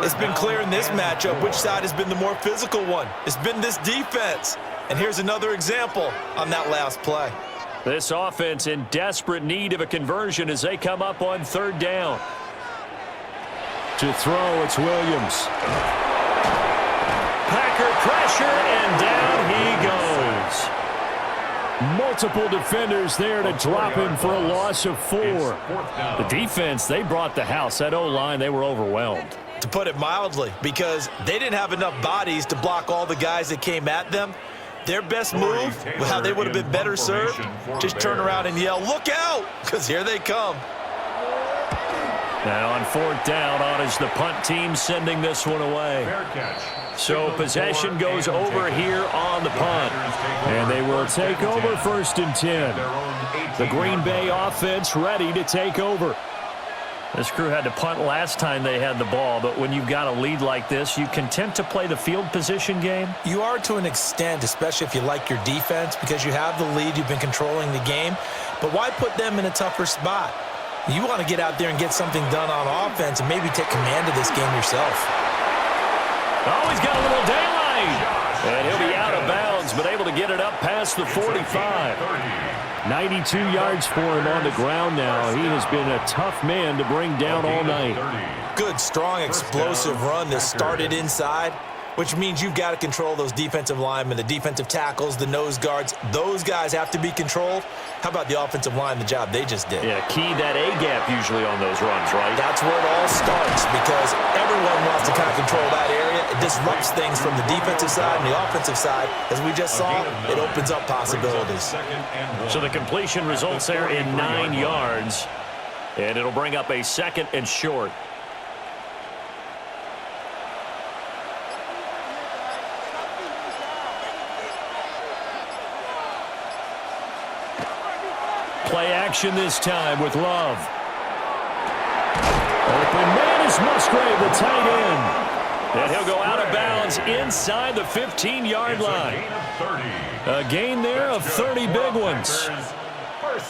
It's been clear in this matchup which side has been the more physical one. It's been this defense. And here's another example on that last play. This offense in desperate need of a conversion as they come up on 3rd down. To throw, it's Williams. Packer pressure, and down he goes. Multiple defenders there to drop him for a loss of 4. The defense, they brought the house. That O-line, they were overwhelmed. To put it mildly, because they didn't have enough bodies to block all the guys that came at them. Their best move, how they would have been better served, just turn around and yell, "Look out!" because here they come. Now on 4th down, on is the punt team sending this one away. So possession goes over here on the punt. And they will take over 1st and 10. The Green Bay offense ready to take over. This crew had to punt last time they had the ball, but when you've got a lead like this, you content to play the field position game? You are to an extent, especially if you like your defense, because you have the lead, you've been controlling the game. But why put them in a tougher spot? You want to get out there and get something done on offense and maybe take command of this game yourself. Oh, he's got a little daylight. And he'll be out of bounds, but able to get it up past the 45. 92 yards for him on the ground now. He has been a tough man to bring down all night. Good, strong, explosive run that started inside, which means you've got to control those defensive linemen, the defensive tackles, the nose guards. Those guys have to be controlled. How about the offensive line, the job they just did? Yeah, key that A-gap usually on those runs, right? That's where it all starts, because everyone wants to kind of control that area. It disrupts things from the defensive side and the offensive side. As we just saw, it opens up possibilities. So the completion results there in 9 yards, and it'll bring up a 2nd and short. Play action this time with Love. Open man is Musgrave, the tight end. And he'll go out of bounds inside the 15-yard line. A gain there of 30 big ones.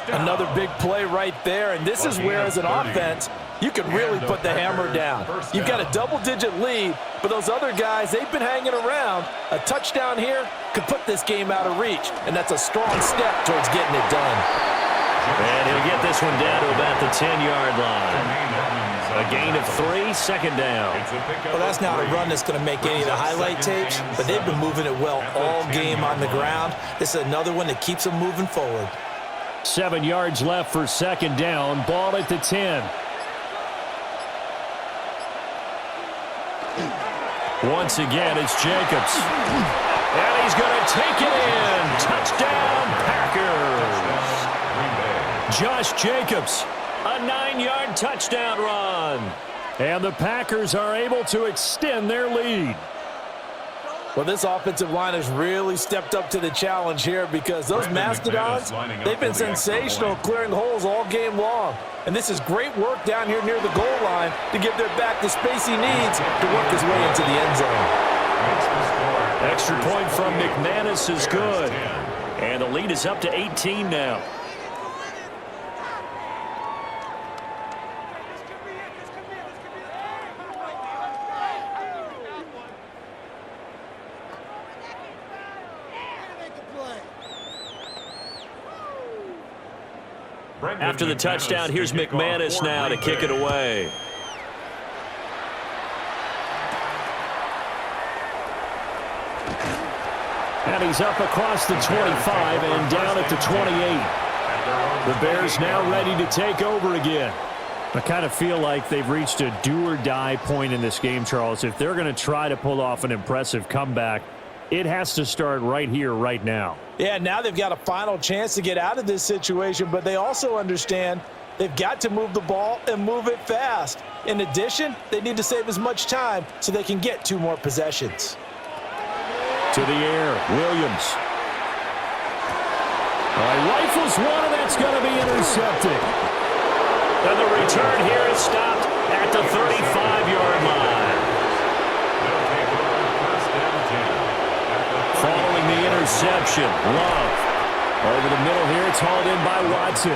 Another big play right there, and this is where, as an offense, you can really put the hammer down. You've got a double-digit lead, but those other guys, they've been hanging around. A touchdown here could put this game out of reach, and that's a strong step towards getting it done. And he'll get this one down to about the 10-yard line. A gain of 3, 2nd down. Well, that's not a run that's going to make any of the highlight tapes, but they've been moving it well all game on the ground. This is another one that keeps them moving forward. 7 yards left for 2nd down. Ball at the 10. Once again, it's Jacobs. And he's going to take it in. Touchdown, Packers. Josh Jacobs, a 9-yard touchdown run. And the Packers are able to extend their lead. Well, this offensive line has really stepped up to the challenge here, because those Mastodons, they've been sensational clearing holes all game long. And this is great work down here near the goal line to give their back the space he needs to work his way into the end zone. Extra point from McManus is good. And the lead is up to 18 now. After the touchdown, here's McManus now to kick it away. And he's up across the 25 and down at the 28. The Bears now ready to take over again. I kind of feel like they've reached a do-or-die point in this game, Charles. If they're going to try to pull off an impressive comeback, it has to start right here, right now. Yeah, now they've got a final chance to get out of this situation, but they also understand they've got to move the ball and move it fast. In addition, they need to save as much time so they can get 2 more possessions. To the air, Williams. Rifles one, and that's going to be intercepted. And the return here is stopped at the 35-yard line. Following the interception, Love. Over the middle here, it's hauled in by Watson.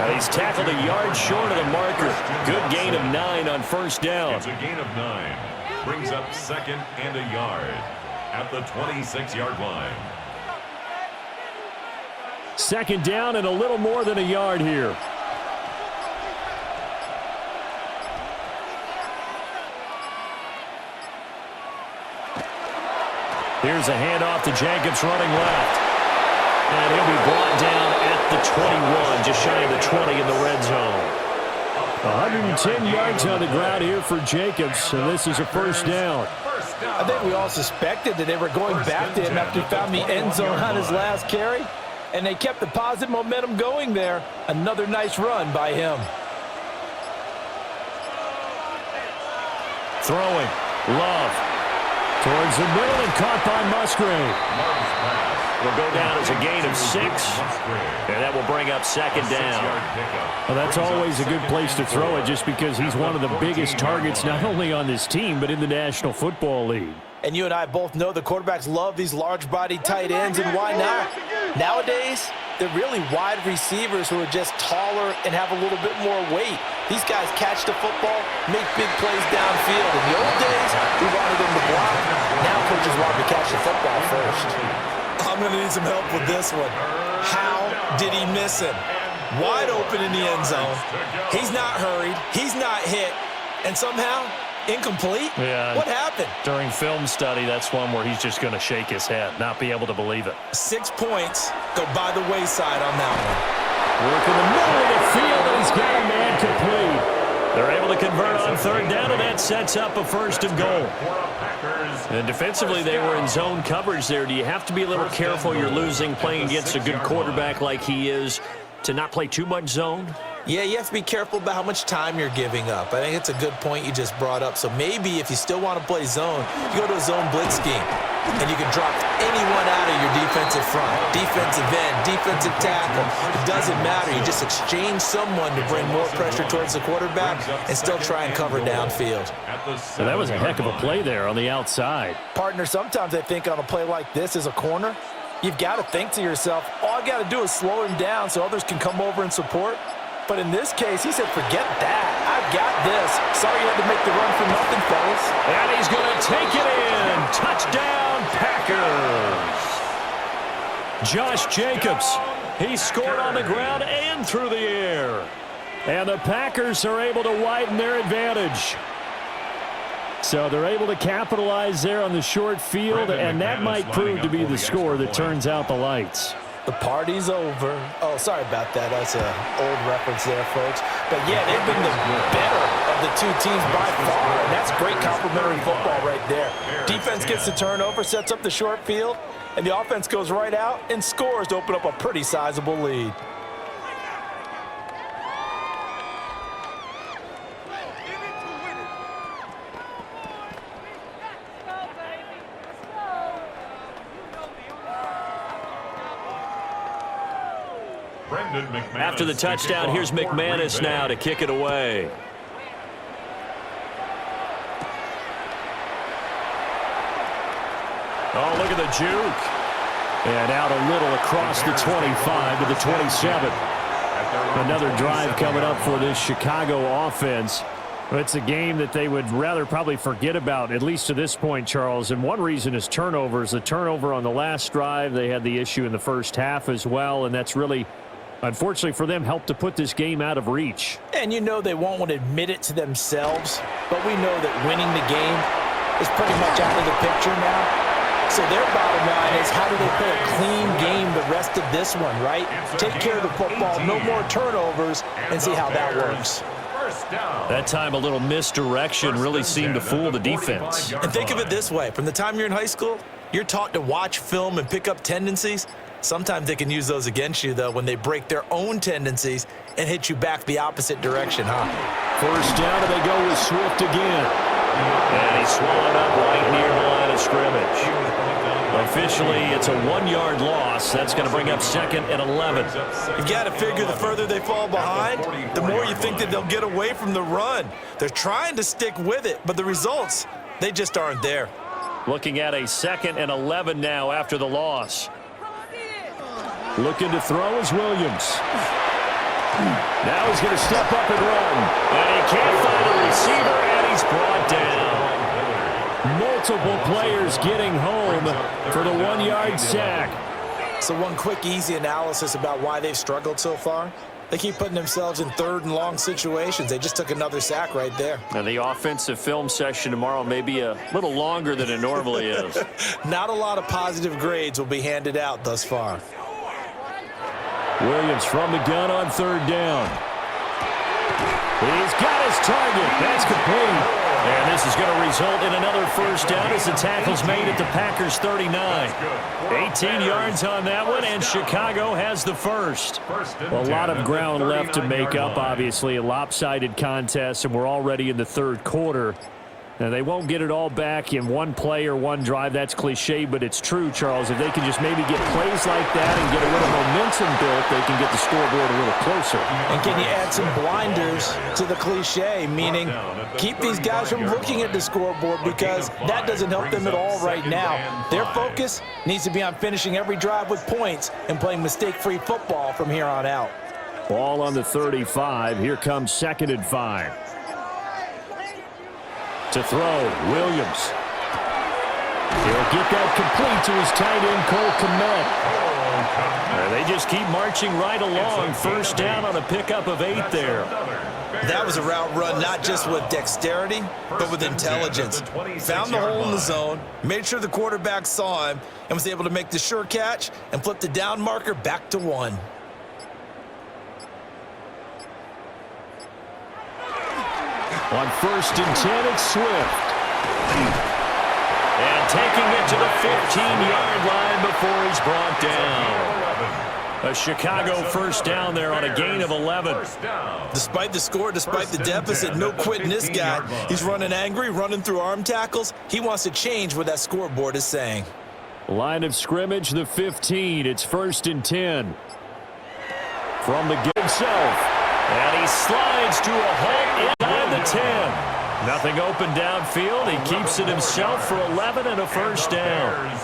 And he's tackled a yard short of the marker. Good gain of 9 on 1st down. It's a gain of 9. Brings up 2nd and a yard at the 26-yard line. Second down and a little more than a yard here. Here's a handoff to Jacobs running left. And he'll be brought down at the 21, just shy of the 20 in the red zone. 110 yards on the ground here for Jacobs, and this is a first down. I think we all suspected that they were going back to him after he found the end zone on his last carry, and they kept the positive momentum going there. Another nice run by him. Throwing. Love. Towards the middle and caught by Musgrave. Will go down as a gain of 6, and that will bring up second down. Well, that's always a good place to throw it just because he's one of the biggest targets not only on this team but in the National Football League. And you and I both know the quarterbacks love these large-bodied tight ends, and why not? Nowadays, they're really wide receivers who are just taller and have a little bit more weight. These guys catch the football, make big plays downfield. In the old days, we wanted them to block. Now coaches want to catch the football first. I'm going to need some help with this one. How did he miss him? Wide open in the end zone. He's not hurried. He's not hit. And somehow, incomplete? Yeah. What happened? During film study, that's one where he's just going to shake his head, not be able to believe it. 6 points go by the wayside on that one. Work in the middle of the field, and he's got a man complete. They're able to convert on third down, and that sets up a first and goal. And defensively, they were in zone coverage there. Do you have to be a little careful? You're losing, playing against a good quarterback like he is, to not play too much zone? Yeah, you have to be careful about how much time you're giving up. I think it's a good point you just brought up. So maybe if you still want to play zone, you go to a zone blitz scheme, and you can drop anyone out of your defensive front, defensive end, defensive tackle. It doesn't matter. You just exchange someone to bring more pressure towards the quarterback and still try and cover downfield. So that was a heck of a play there on the outside. Partner, sometimes I think on a play like this as a corner, you've got to think to yourself, all I got to do is slow him down so others can come over and support. But in this case, he said, forget that. I've got this. Sorry you had to make the run for nothing, fellas. And he's going to take it in. Touchdown, Packers. Josh Jacobs. He scored on the ground and through the air. And the Packers are able to widen their advantage. So they're able to capitalize there on the short field, and that might prove to be the score that turns out the lights. The party's over. Oh, sorry about that. That's an old reference there, folks. But, yeah, they've been the better of the two teams by far, and that's great complimentary football right there. Defense gets the turnover, sets up the short field, and the offense goes right out and scores to open up a pretty sizable lead. After the touchdown, here's McManus now to kick it away. Oh, look at the juke. And out a little across the 25 to the 27. Another drive coming up for this Chicago offense. It's a game that they would rather probably forget about, at least to this point, Charles. And one reason is turnovers. The turnover on the last drive, they had the issue in the first half as well, and that's really, unfortunately for them, helped to put this game out of reach. And you know they won't want to admit it to themselves, but we know that winning the game is pretty much out of the picture now. So their bottom line is, how do they play a clean game the rest of this one, right? Take care of the football, no more turnovers, and see how that works. That time a little misdirection really seemed to fool the defense. And think of it this way. From the time you're in high school, you're taught to watch film and pick up tendencies. Sometimes they can use those against you, though, when they break their own tendencies and hit you back the opposite direction, huh? First down, and they go with Swift again. And he's swallowed up right near the line of scrimmage. Officially, it's a 1-yard loss. That's going to bring up second and 11. You've got to figure the further they fall behind, the more you think that they'll get away from the run. They're trying to stick with it, but the results, they just aren't there. Looking at a second and 11 now after the loss. Looking to throw is Williams. Now he's going to step up and run. And he can't find a receiver, and he's brought down. Multiple players getting home for the 1-yard sack. So one quick, easy analysis about why they've struggled so far. They keep putting themselves in third and long situations. They just took another sack right there. And the offensive film session tomorrow may be a little longer than it normally is. Not a lot of positive grades will be handed out thus far. Williams from the gun on third down. He's got his target. That's complete. And this is going to result in another first down as the tackle's made at the Packers' 39. 18 yards on that one, and Chicago has the first. A lot of ground left to make up, obviously. A lopsided contest, and we're already in the third quarter. Now, they won't get it all back in one play or one drive. That's cliche, but it's true, Charles. If they can just maybe get plays like that and get a little momentum built, they can get the scoreboard a little closer. And can you add some blinders to the cliche, meaning keep these guys from looking at the scoreboard, because that doesn't help them at all right now. Their focus needs to be on finishing every drive with points and playing mistake-free football from here on out. Ball on the 35. Here comes 2nd and 5. To throw, Williams. He'll get that complete to his tight end, Cole Kmet. They just keep marching right along. First down on a pickup of 8 there. That was a route run not just with dexterity, but with intelligence. Found the hole in the zone, made sure the quarterback saw him, and was able to make the sure catch and flip the down marker back to 1. On 1st and 10, it's Swift. And taking it to the 15-yard line before he's brought down. A Chicago first down there on a gain of 11. Despite the score, despite the deficit, no quitting this guy. He's running angry, running through arm tackles. He wants to change what that scoreboard is saying. Line of scrimmage, the 15. It's 1st and 10. From the get himself. And he slides to a halt inside the 10. Nothing open downfield. He keeps it himself for 11 and a first down.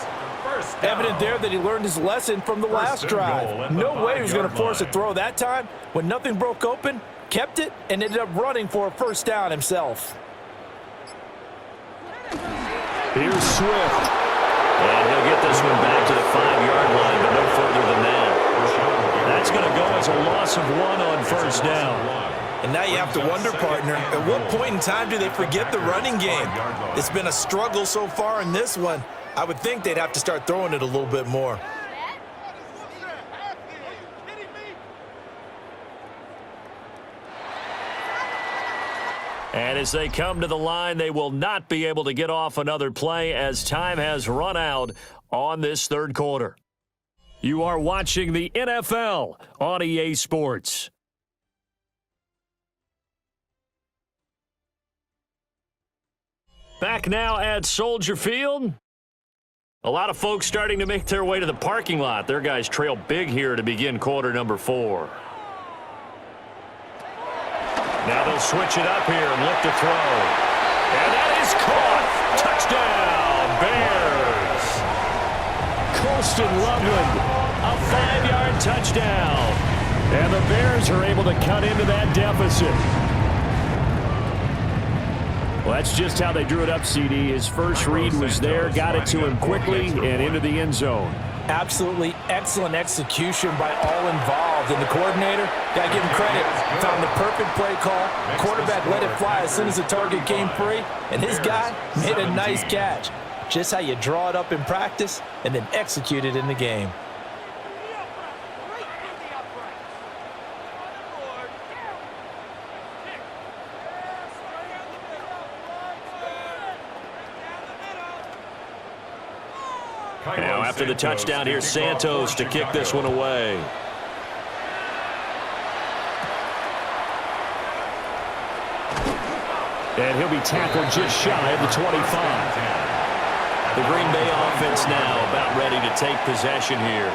Evident there that he learned his lesson from the last drive. No way he was going to force a throw that time. When nothing broke open, kept it, and ended up running for a first down himself. Here's Swift. And he'll get this one back to the 5-yard line, but no further than that. That's going to go as a loss of 1 on first down. And now you have to wonder, partner, at what point in time do they forget the running game? It's been a struggle so far in this one. I would think they'd have to start throwing it a little bit more. And as they come to the line, they will not be able to get off another play as time has run out on this third quarter. You are watching the NFL on EA Sports. Back now at Soldier Field. A lot of folks starting to make their way to the parking lot. Their guys trail big here to begin quarter number 4. Now they'll switch it up here and look to throw. And that is caught. Touchdown, Bears. Colston Loveland, a 5-yard touchdown. And the Bears are able to cut into that deficit. Well, that's just how they drew it up, CD. His first read was there, got it to him quickly, and into the end zone. Absolutely excellent execution by all involved. And the coordinator, got to give him credit, found the perfect play call. Quarterback let it fly as soon as the target came free, and his guy made a nice catch. Just how you draw it up in practice and then execute it in the game. Now after the touchdown, here's Santos to kick this one away. And he'll be tackled just shy of the 25. The Green Bay offense now about ready to take possession here.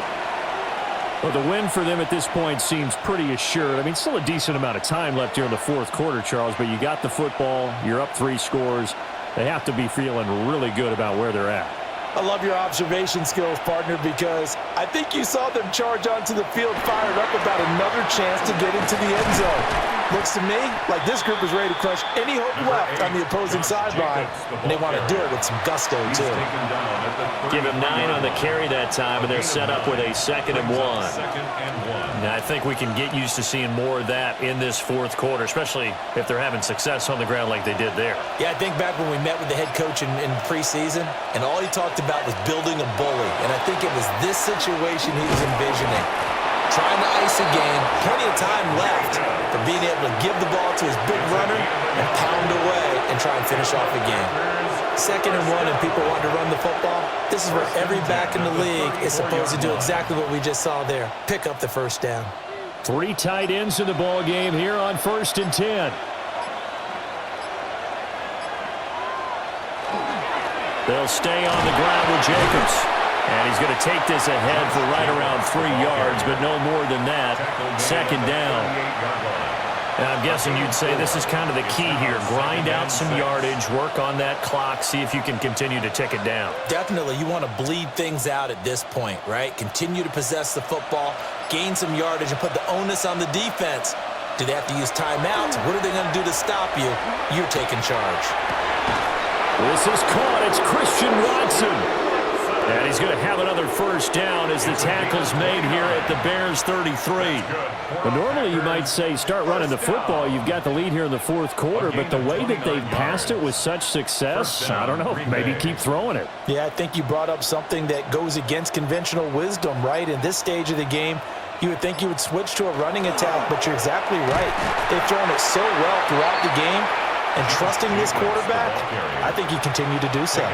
Well, the win for them at this point seems pretty assured. I mean, still a decent amount of time left here in the fourth quarter, Charles, but you got the football, you're up 3 scores. They have to be feeling really good about where they're at. I love your observation skills, partner, because I think you saw them charge onto the field fired up about another chance to get into the end zone. Looks to me like this group is ready to crush any hope left on the opposing sideline, and they want to do it with some gusto, too. Give him 9 on the carry that time, and they're set up with a 2nd and 1. Now, I think we can get used to seeing more of that in this fourth quarter, especially if they're having success on the ground like they did there. Yeah, I think back when we met with the head coach in preseason, and all he talked about was building a bully, and I think it was this situation he was envisioning. Trying to ice a game, plenty of time left for being able to give the ball to his big runner and pound away and try and finish off the game. 2nd and 1 and people want to run the football. This is where every back in the league is supposed to do exactly what we just saw there. Pick up the first down. 3 tight ends in the ball game here on 1st and 10. They'll stay on the ground with Jacobs. And he's going to take this ahead for right around 3 yards, but no more than that. 2nd down. And I'm guessing you'd say this is kind of the key here. Grind out some yardage, work on that clock, see if you can continue to tick it down. Definitely. You want to bleed things out at this point, right? Continue to possess the football, gain some yardage, and put the onus on the defense. Do they have to use timeouts? What are they going to do to stop you? You're taking charge. This is caught. It's Christian Watson. And he's going to have another first down as the tackle's made here at the Bears 33. Well, normally you might say start running the football. You've got the lead here in the fourth quarter, but the way that they've passed it with such success, I don't know, maybe keep throwing it. Yeah, I think you brought up something that goes against conventional wisdom, right? In this stage of the game, you would think you would switch to a running attack, but you're exactly right. They've thrown it so well throughout the game, and trusting this quarterback, I think you continue to do so.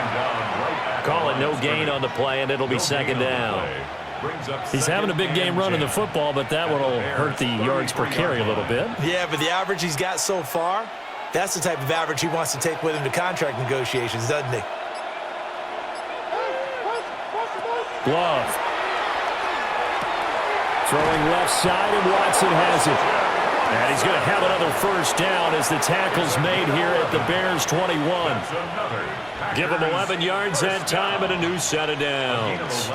Call it no gain on the play, and it'll be 2nd down. He's having a big game running the football, but that one will hurt the yards per carry a little bit. Yeah, but the average he's got so far, that's the type of average he wants to take with him to contract negotiations, doesn't he? Love. Throwing left side, and Watson has it. And he's going to have another first down as the tackle's made here at the Bears 21. Give him 11 yards that time and a new set of downs.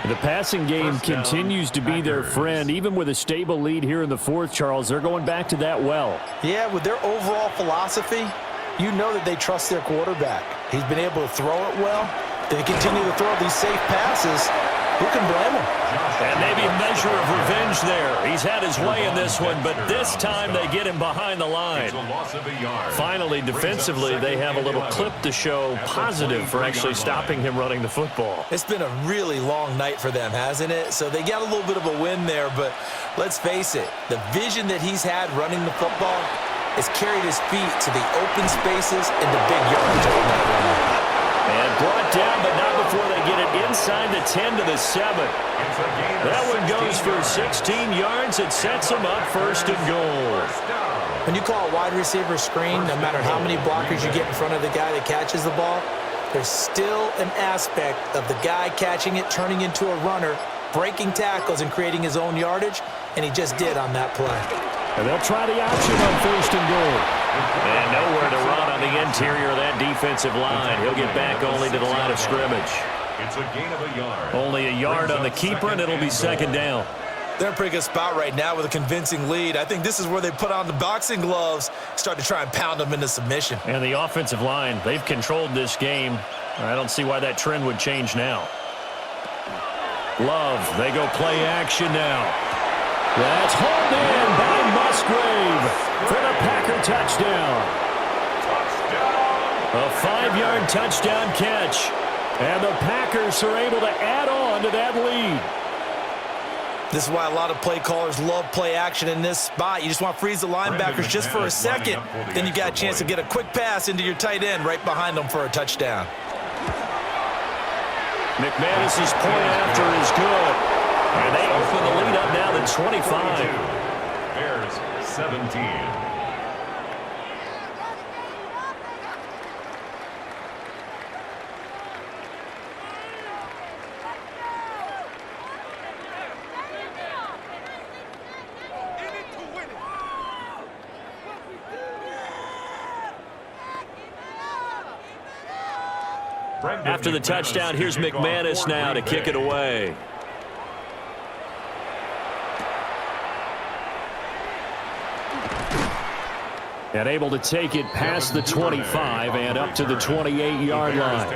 The passing game continues to be their friend. Even with a stable lead here in the fourth, Charles, they're going back to that well. Yeah, with their overall philosophy, you know that they trust their quarterback. He's been able to throw it well. They continue to throw these safe passes. Who can blame him? And maybe a measure of revenge there. He's had his way in this one, but this time they get him behind the line. Finally, defensively, they have a little clip to show positive for actually stopping him running the football. It's been a really long night for them, hasn't it? So they got a little bit of a win there, but let's face it, the vision that he's had running the football has carried his feet to the open spaces and the big yardage all night long. And brought down, but not before they get it inside the 10 to the 7. That one goes for 16 yards. It sets them up 1st and goal. When you call a wide receiver screen, no matter how many blockers you get in front of the guy that catches the ball, there's still an aspect of the guy catching it, turning into a runner, breaking tackles and creating his own yardage, and he just did on that play. And they'll try the option on 1st and goal. And nowhere to run on the interior of that defensive line. He'll get back only to the line of scrimmage. It's a gain of a yard. Only a yard on the keeper, and it'll be 2nd down. They're in a pretty good spot right now with a convincing lead. I think this is where they put on the boxing gloves, start to try and pound them into submission. And the offensive line, they've controlled this game. I don't see why that trend would change now. Love, they go play action now. That's hauled in by Musgrave for the Packer touchdown. A 5-yard touchdown catch. And the Packers are able to add on to that lead. This is why a lot of play callers love play action in this spot. You just want to freeze the linebackers just for a second. Then you got a chance to get a quick pass into your tight end right behind them for a touchdown. McManus's point after is good. And they open the lead up now to 25. Bears 17. After the touchdown, here's McManus now to kick it away. And able to take it past the 25 and up to the 28-yard line.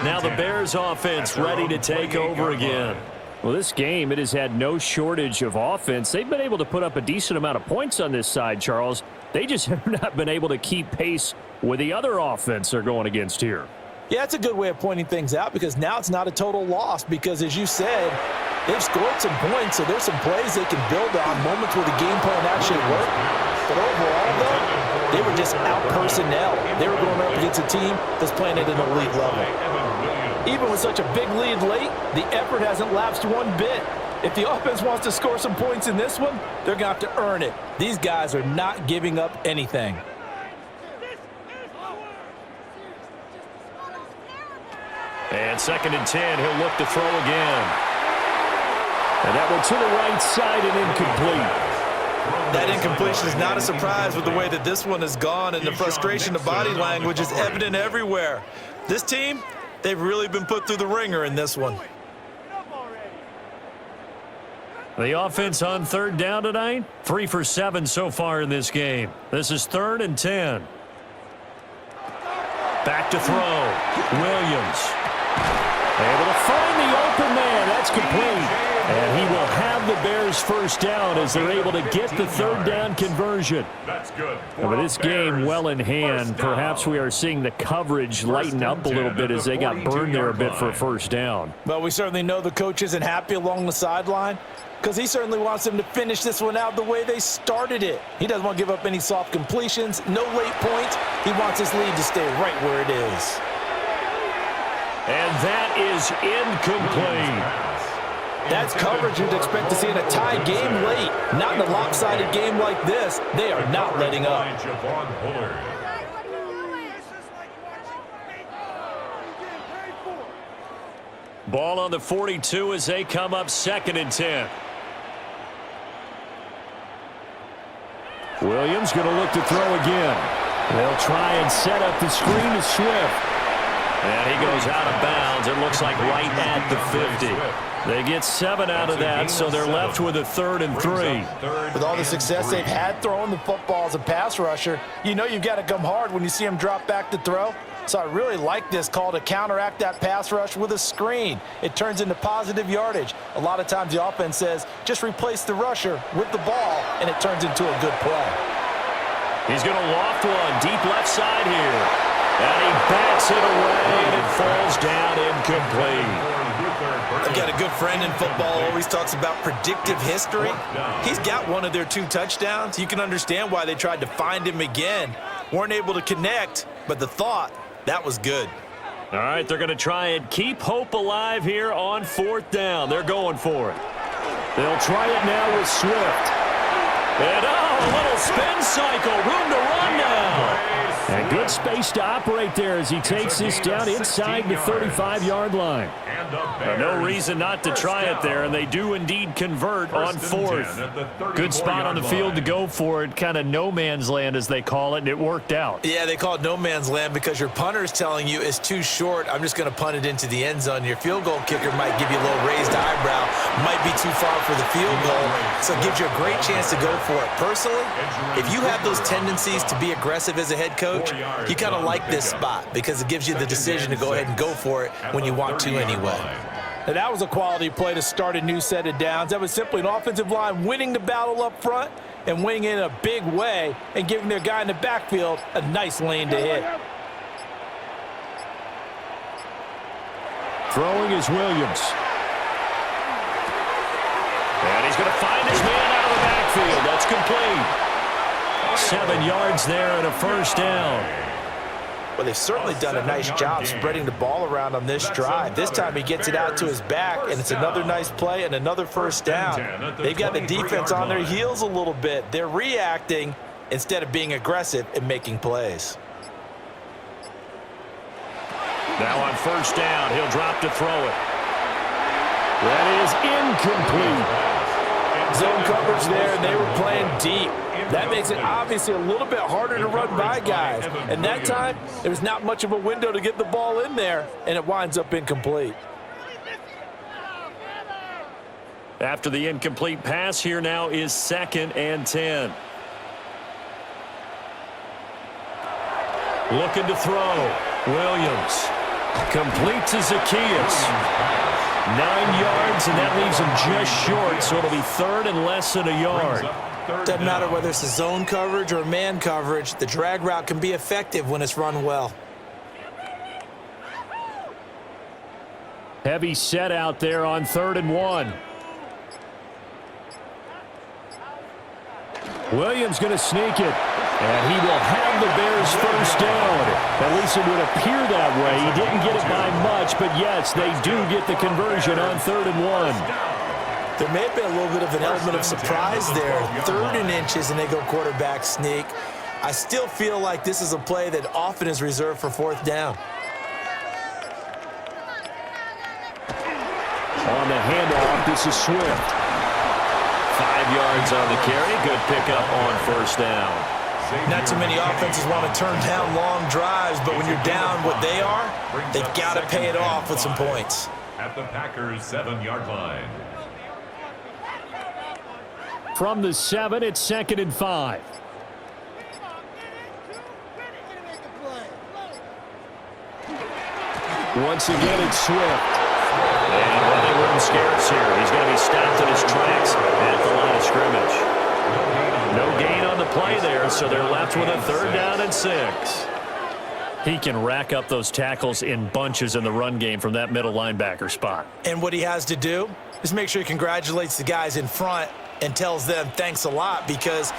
Now the Bears offense ready to take over again. Well, this game, it has had no shortage of offense. They've been able to put up a decent amount of points on this side, Charles. They just have not been able to keep pace with the other offense they're going against here. Yeah, that's a good way of pointing things out because now it's not a total loss because, as you said, they've scored some points, so there's some plays they can build on, moments where the game plan actually worked. But overall, though, they were just out-personnel. They were going up against a team that's playing at an elite level. Even with such a big lead late, the effort hasn't lapsed one bit. If the offense wants to score some points in this one, they're going to have to earn it. These guys are not giving up anything. And 2nd and 10, he'll look to throw again. And that one to the right side and incomplete. That incompletion is not a surprise with the way that this one has gone, and the frustration of body language is evident everywhere. This team, they've really been put through the ringer in this one. The offense on 3rd down tonight, 3 for 7 so far in this game. This is 3rd and 10. Back to throw. Williams. Able to find the open man. That's complete. And he will have the Bears first down as they're able to get the 3rd down conversion. That's good. But this game well in hand. Perhaps we are seeing the coverage lighten up a little bit as they got burned there a bit for a first down. Well, we certainly know the coach isn't happy along the sideline because he certainly wants them to finish this one out the way they started it. He doesn't want to give up any soft completions, no late points. He wants his lead to stay right where it is. And that is incomplete. That's coverage you'd expect to see in a tie game late. Not in a lopsided game like this. They are not letting up. Ball on the 42 as they come up 2nd and 10. Williams going to look to throw again. They'll try and set up the screen to Swift. And he goes out of bounds. It looks like right at the 50. They get 7 out of that, so they're left with a 3rd and 3. With all the success they've had throwing the football as a pass rusher, you know you've got to come hard when you see him drop back to throw. So I really like this call to counteract that pass rush with a screen. It turns into positive yardage. A lot of times the offense says, just replace the rusher with the ball, and it turns into a good play. He's going to loft one deep left side here. And he bats it away, and it falls down incomplete. I've got a good friend in football, always talks about predictive history. He's got one of their 2 touchdowns. You can understand why they tried to find him again. Weren't able to connect, but the thought, that was good. All right, they're going to try and keep hope alive here on 4th down. They're going for it. They'll try it now with Swift. And, a little spin cycle. Room to run now. And good space to operate there as he takes this down inside the 35-yard line. No reason not to try it there, and they do indeed convert on 4th. Good spot on the field to go for it, kind of no man's land as they call it, and it worked out. Yeah, they call it no man's land because your punter is telling you it's too short. I'm just going to punt it into the end zone. Your field goal kicker might give you a little raised eyebrow, might be too far for the field goal, so it gives you a great chance to go for it. Personally, if you have those tendencies to be aggressive as a head coach, you kind of like this spot because it gives you the decision to go ahead and go for it when you want to anyway. Now, that was a quality play to start a new set of downs. That was simply an offensive line winning the battle up front and winning it in a big way and giving their guy in the backfield a nice lane to hit. Throwing is Williams. And he's going to find his man out of the backfield. That's complete. 7 yards there and a first down. Well, they've certainly done a nice job spreading the ball around on this drive. This time he gets it out to his back, and it's another nice play and another first down. They've got the defense on their heels a little bit. They're reacting instead of being aggressive and making plays. Now on first down, he'll drop to throw it. That is incomplete. Zone coverage there, and they were playing deep. That makes it obviously a little bit harder to run by guys. And that time, there was not much of a window to get the ball in there, and it winds up incomplete. After the incomplete pass, here now is 2nd and 10. Looking to throw. Williams. Complete to Zacchaeus. 9 yards, and that leaves him just short, so it'll be third and less than a yard. Doesn't matter whether it's a zone coverage or man coverage. The drag route can be effective when it's run well. Heavy set out there on 3rd and 1. Williams going to sneak it. And he will have the Bears first down. At least it would appear that way. He didn't get it by much, but yes, they do get the conversion on 3rd and 1. There may have been a little bit of an element of surprise there. 3rd and inches, and they go quarterback sneak. I still feel like this is a play that often is reserved for 4th down. On the handoff, this is Swift. 5 yards on the carry. Good pickup on 1st down. Not too many offenses want to turn down long drives, but when you're down what they are, they've got to pay it off with some points. At the Packers' 7-yard line. From the 7, it's 2nd and 5. Once again, it's Swift. And running room scarce here. He's going to be stopped in his tracks at the line of scrimmage. No gain on the play there, so they're left with a 3rd down and 6. He can rack up those tackles in bunches in the run game from that middle linebacker spot. And what he has to do is make sure he congratulates the guys in front and tells them thanks a lot, because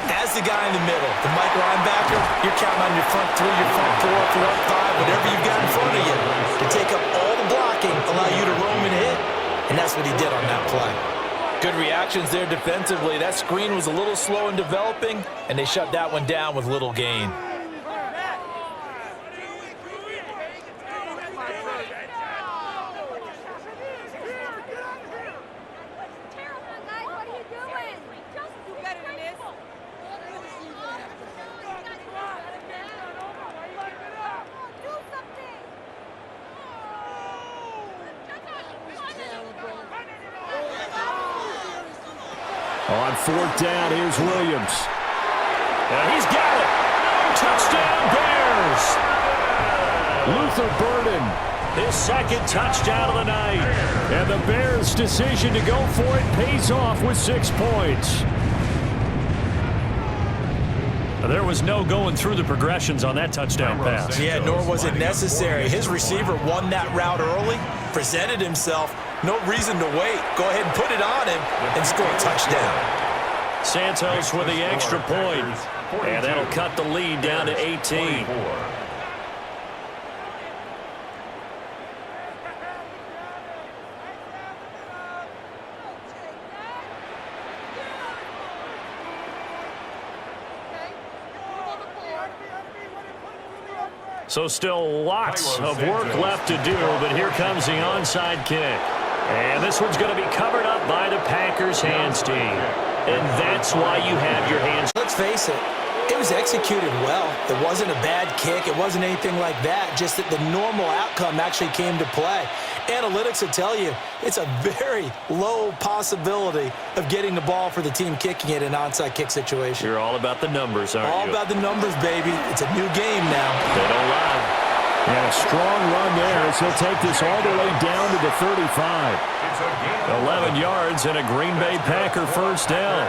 as the guy in the middle, the Mike linebacker, you're counting on your front 3, your front 4, front 5, whatever you've got in front of you to take up all the blocking, allow you to roam and hit, and that's what he did on that play. Good reactions there defensively. That screen was a little slow in developing, and they shut that one down with little gain. On 4th down, here's Williams. And he's got it. Touchdown, Bears. Luther Burden, his 2nd touchdown of the night. And the Bears' decision to go for it pays off with 6 points. There was no going through the progressions on that touchdown pass. Yeah, nor was it necessary. His receiver won that route early, presented himself. No reason to wait. Go ahead and put it on him and score a touchdown. Santos with the extra point. And that'll cut the lead down to 18. So still lots of work left to do, but here comes the onside kick. And this one's going to be covered up by the Packers hands team. And that's why you have your hands. Let's face it, it was executed well. It wasn't a bad kick. It wasn't anything like that. Just that the normal outcome actually came to play. Analytics will tell you it's a very low possibility of getting the ball for the team kicking it in an onside kick situation. You're all about the numbers, aren't you? All about the numbers, baby. It's a new game now. They don't lie. And a strong run there as he'll take this all the way down to the 35. 11 yards and a Green Bay Packer first down.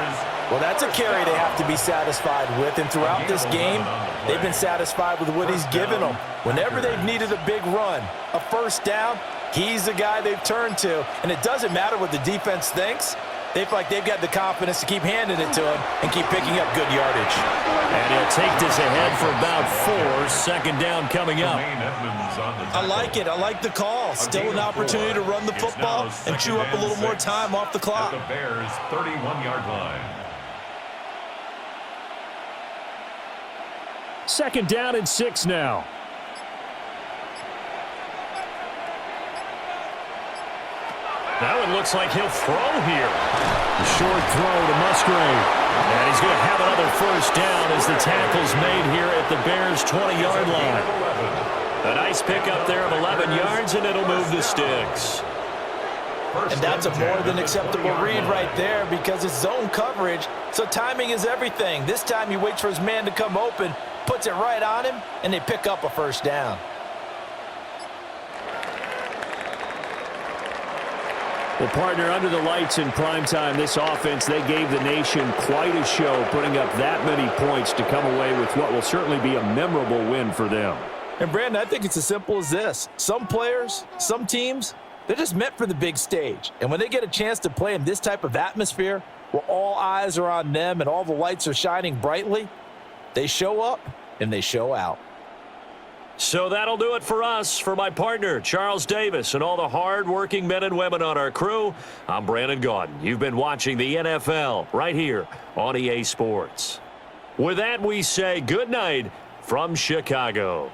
Well, that's a carry they have to be satisfied with, and throughout this game, they've been satisfied with what he's given them. Whenever they've needed a big run, a first down, he's the guy they've turned to, and it doesn't matter what the defense thinks. They feel like they've got the confidence to keep handing it to him and keep picking up good yardage. And he'll take this ahead for about 4. Second down coming up. I like it. I like the call. Still an opportunity to run the football and chew up a little more time off the clock. At the Bears' 31-yard line. Second down and 6 now. Now it looks like he'll throw here. A short throw to Musgrave. And he's going to have another first down as the tackle's made here at the Bears' 20-yard line. A nice pickup there of 11 yards, and it'll move the sticks. And that's a more than acceptable read right there because it's zone coverage, so timing is everything. This time he waits for his man to come open, puts it right on him, and they pick up a first down. Well, partner, under the lights in primetime, this offense, they gave the nation quite a show, putting up that many points to come away with what will certainly be a memorable win for them. And, Brandon, I think it's as simple as this. Some players, some teams, they're just meant for the big stage. And when they get a chance to play in this type of atmosphere, where all eyes are on them and all the lights are shining brightly, they show up and they show out. So that'll do it for us. For my partner, Charles Davis, and all the hard-working men and women on our crew, I'm Brandon Gaudin. You've been watching the NFL right here on EA Sports. With that, we say good night from Chicago.